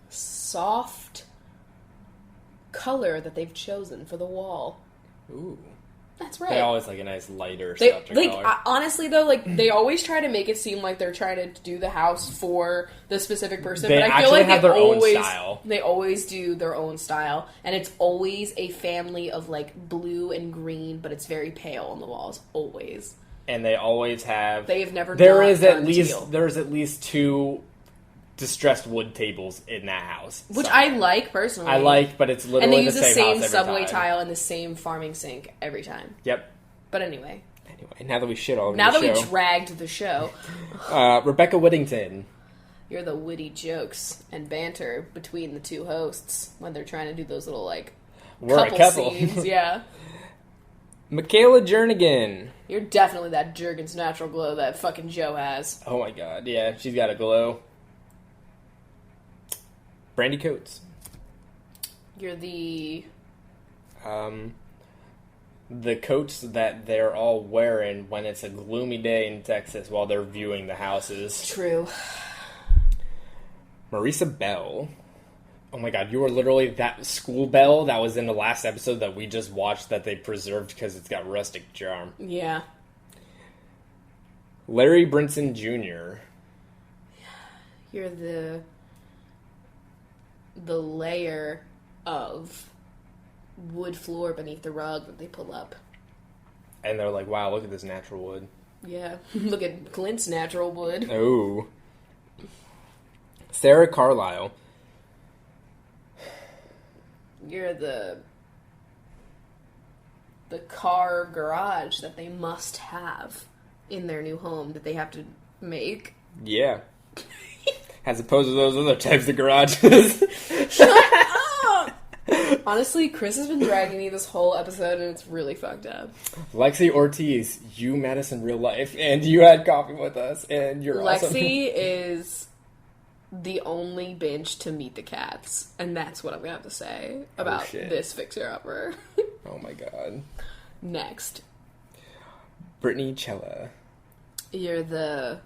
soft color that they've chosen for the wall. Ooh. That's right. They always like a nice lighter They, subject like, color. honestly though, like they always try to make it seem like they're trying to do the house for the specific person. They but I feel actually like have they their own always, style. They always do their own style, and it's always a family of like blue and green, but it's very pale on the walls. Always. And they always have... They have never. There's done teal. at least 2 distressed wood tables in that house. Which So, I like personally. I like, but it's literally and they use the the same same house every subway time. tile and the same farming sink every time. Yep. But anyway. Anyway, now that we shit all over Now the that show. we dragged the show, Rebecca Whittington. you're the witty jokes and banter between the two hosts when they're trying to do those little, like, We're a couple. scenes. Yeah. Michaela Jernigan. You're definitely that Jergens natural glow that fucking Joe has. Oh my god, yeah, she's got a glow. Brandy Coates. You're the... The coats that they're all wearing when it's a gloomy day in Texas while they're viewing the houses. True. Marisa Bell. Oh my god, you were literally that school bell that was in the last episode that we just watched that they preserved because it's got rustic charm. Yeah. Larry Brinson Jr. You're the layer of wood floor beneath the rug that they pull up. And they're like, wow, look at this natural wood. Yeah. Look at Clint's natural wood. Oh. Sarah Carlisle. You're the car garage that they must have in their new home that they have to make. Yeah. As opposed to those other types of garages. Honestly, Chris has been dragging me this whole episode, and it's really fucked up. Lexi Ortiz, you met us in real life, and you had coffee with us, and you're awesome. Lexi is the only bench to meet the cats, and that's what I'm gonna have to say about this fixer-upper. Oh my god. Next. Brittany Cella. You're the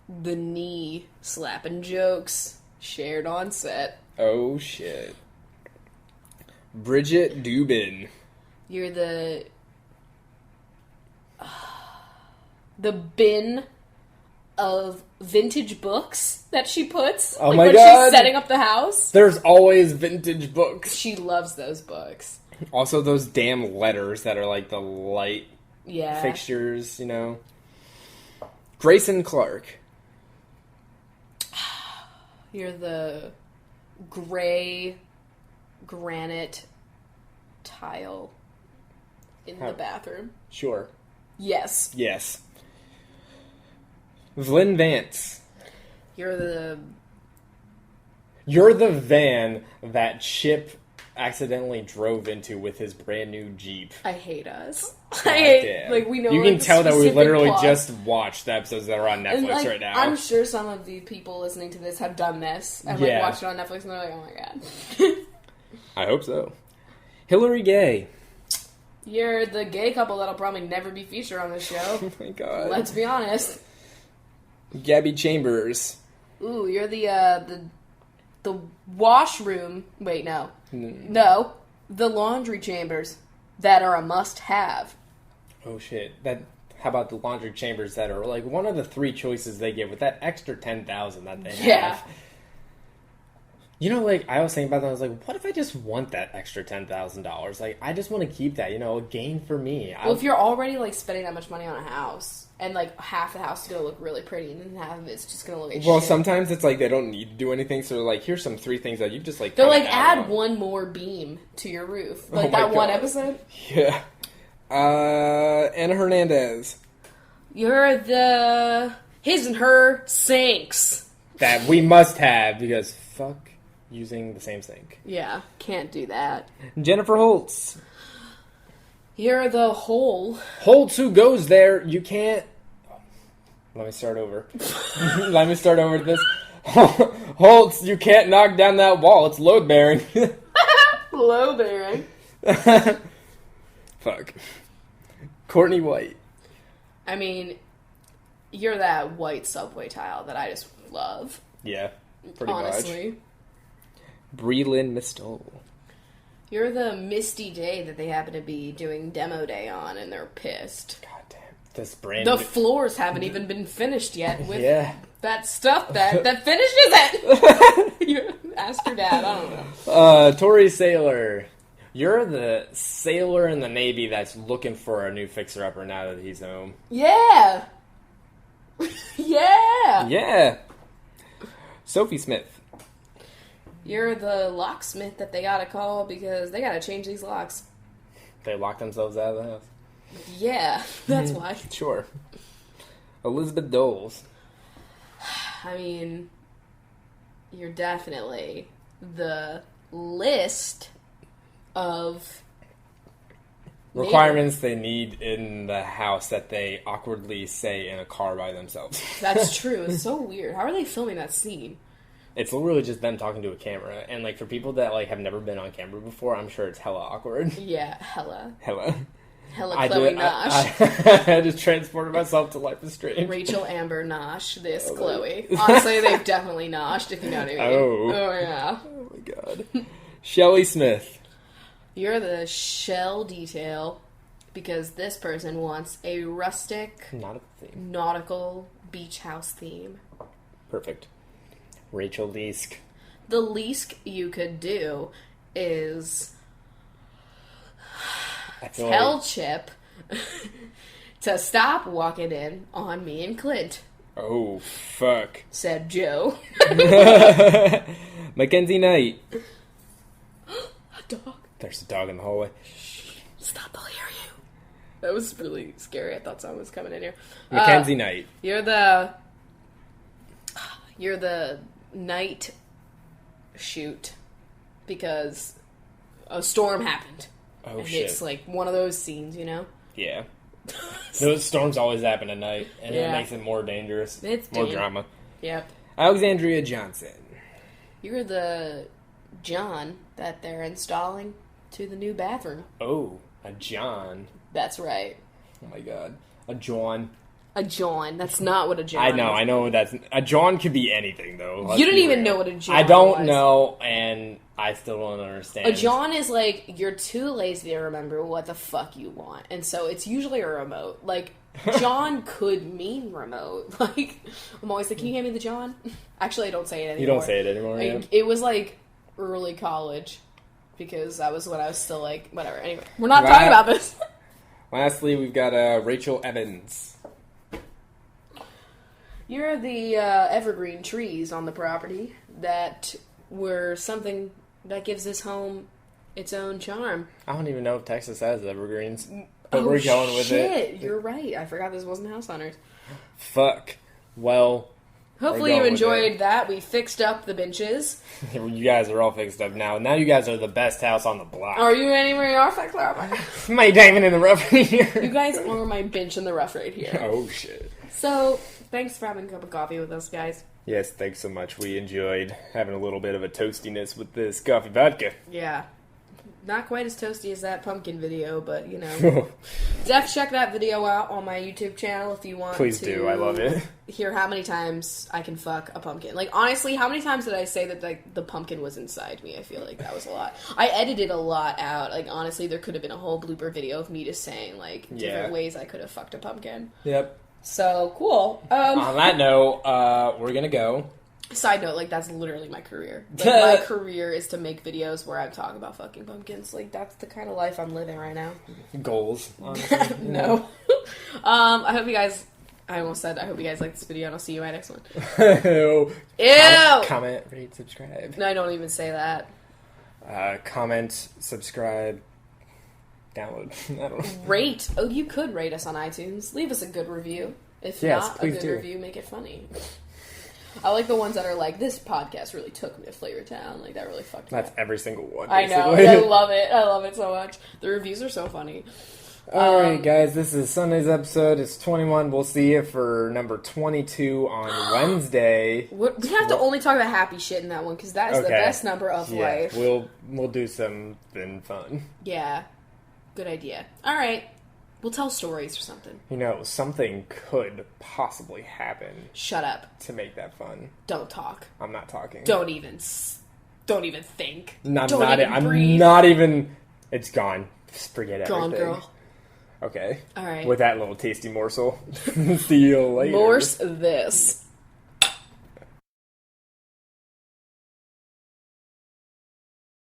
knee slapping jokes shared on set. Oh shit. Bridget Dubin. You're the bin of vintage books that she puts. Oh like my when God. she's setting up the house. There's always vintage books. She loves those books. Also, those damn letters that are like the light fixtures, you know. Grayson Clark. You're the gray granite tile in the bathroom. Sure. Yes. Yes. Vlyn Vance. You're the van that Chip accidentally drove into with his brand new Jeep. I hate us. God I hate, damn. like, we know. You like, can tell that we specific literally plot. just watched the episodes that are on Netflix And, like, right now. I'm sure some of the people listening to this have done this and like watched it on Netflix and they're like, oh my god. I hope so. Hillary Gay. You're the gay couple that'll probably never be featured on this show. Oh my god. Let's be honest. Gabby Chambers. Ooh, you're the washroom. Wait, no. No. The laundry chambers that are a must-have. Oh shit. How about the laundry chambers that are like one of the 3 choices they get with that extra $10,000 that they have? You know, like, I was thinking about that, I was like, what if I just want that extra $10,000? Like, I just want to keep that, you know, a gain for me. Well, if you're already, like, spending that much money on a house, and, like, half the house is going to look really pretty, and then half of it's just going to look like Well, shit. sometimes it's like they don't need to do anything, so they're like, here's some 3 things that you just, like, they're like, add add one more beam to your roof. Oh Like, my that one God. episode. Yeah. Anna Hernandez. You're the his and her sinks. That we must have, because fuck using the same sink. Yeah, can't do that. Jennifer Holtz. You're the hole. Holtz, who goes there, you can't... Let me start over. Let me start over this. Holtz, you can't knock down that wall. It's load-bearing. Low bearing. Fuck. Courtney White. I mean, you're that white subway tile that I just love. Yeah, pretty honestly. much. Breland Mistol. You're the misty day that they happen to be doing demo day on, and they're pissed. God damn. This brand The floors haven't even been finished yet with that stuff that finishes it. You ask your dad, I don't know. Tori Sailor. You're the sailor in the Navy that's looking for a new fixer-upper now that he's home. Yeah. Yeah. Yeah. Sophie Smith. You're the locksmith that they gotta call because they gotta change these locks. They lock themselves out of the house. Yeah, that's why. Sure. Elizabeth Doles. I mean, you're definitely the list of Requirements they need in the house that they awkwardly say in a car by themselves. That's true. It's so weird. How are they filming that scene? It's literally just them talking to a camera. And, like, for people that, like, have never been on camera before, I'm sure it's hella awkward. Yeah, hella. Hella. Chloe Nosh. I just transported myself to Life is Strange. Rachel, Amber, Nosh, this, Chloe. Honestly, they've definitely noshed, if you know what I mean. Oh. Oh, yeah. Oh, my God. Shelley Smith. You're the shell detail because this person wants a rustic, nautical beach house theme. Perfect. Rachel Leask. The least you could do is tell Chip to stop walking in on me and Clint. Oh, fuck. Said Joe. Mackenzie Knight. A dog. There's a dog in the hallway. Stop, I'll hear you. That was really scary. I thought someone was coming in here. Mackenzie Knight. You're the night shoot because a storm happened. Oh, and shit. It's like one of those scenes, you know? Yeah. Those storms always happen at night, and it makes it more dangerous. It's more drama. Yep. Alexandria Johnson. You're the John that they're installing to the new bathroom. Oh, a John. That's right. Oh my god. A John. A John. That's not what a John is. I know that's... A John could be anything, though. You don't even know what a John I don't was. know, and I still don't understand. A John is like, you're too lazy to remember what the fuck you want. And so it's usually a remote. Like, John could mean remote. Like, I'm always like, can you hand me the John? Actually, I don't say it anymore. You don't say it anymore, yeah. It was, like, early college, because that was when I was still, like, whatever. Anyway, we're not talking about this. Lastly, we've got Rachel Evans. You're the evergreen trees on the property that were something that gives this home its own charm. I don't even know if Texas has evergreens, but we're going with it. You're right. I forgot this wasn't House Hunters. Fuck. Well, hopefully you enjoyed that. We fixed up the benches. You guys are all fixed up now. Now you guys are the best house on the block. Are you anywhere you are fixed up? My diamond in the rough right here. You guys are my bench in the rough right here. Oh, shit. So, thanks for having a cup of coffee with us, guys. Yes, thanks so much. We enjoyed having a little bit of a toastiness with this coffee vodka. Yeah. Not quite as toasty as that pumpkin video, but, you know. Check that video out on my YouTube channel if you want Please do. I love it. Hear how many times I can fuck a pumpkin. Like, honestly, how many times did I say that, like, the pumpkin was inside me? I feel like that was a lot. I edited a lot out. Like, honestly, there could have been a whole blooper video of me just saying, like, different ways I could have fucked a pumpkin. Yep. So, cool. On that note, we're gonna go. Side note, like, that's literally my career. Like, my career is to make videos where I talk about fucking pumpkins. Like, that's the kind of life I'm living right now. Goals, honestly. No. I hope you guys... I almost said I hope you guys like this video, and I'll see you in my next one. Ew! Comment, rate, subscribe. No, I don't even say that. Comment, subscribe, download. I don't know. Rate. Oh, you could rate us on iTunes. Leave us a good review. If not a good review, make it funny. I like the ones that are like, this podcast really took me to Flavortown. Like, that really fucked me up. That's every single one, basically. I know. I love it. I love it so much. The reviews are so funny. Alright, guys. This is Sunday's episode. It's 21. We'll see you for number 22 on Wednesday. We have to only talk about happy shit in that one, because that is the best number of life. We'll do something fun. Yeah. Good idea. Alright. We'll tell stories or something. You know, something could possibly happen. Shut up. To make that fun. Don't talk. I'm not talking. Don't even think. I'm not even... It's gone. Just forget everything. Gone, girl. Okay. All right. With that little tasty morsel. See you later. Morse this.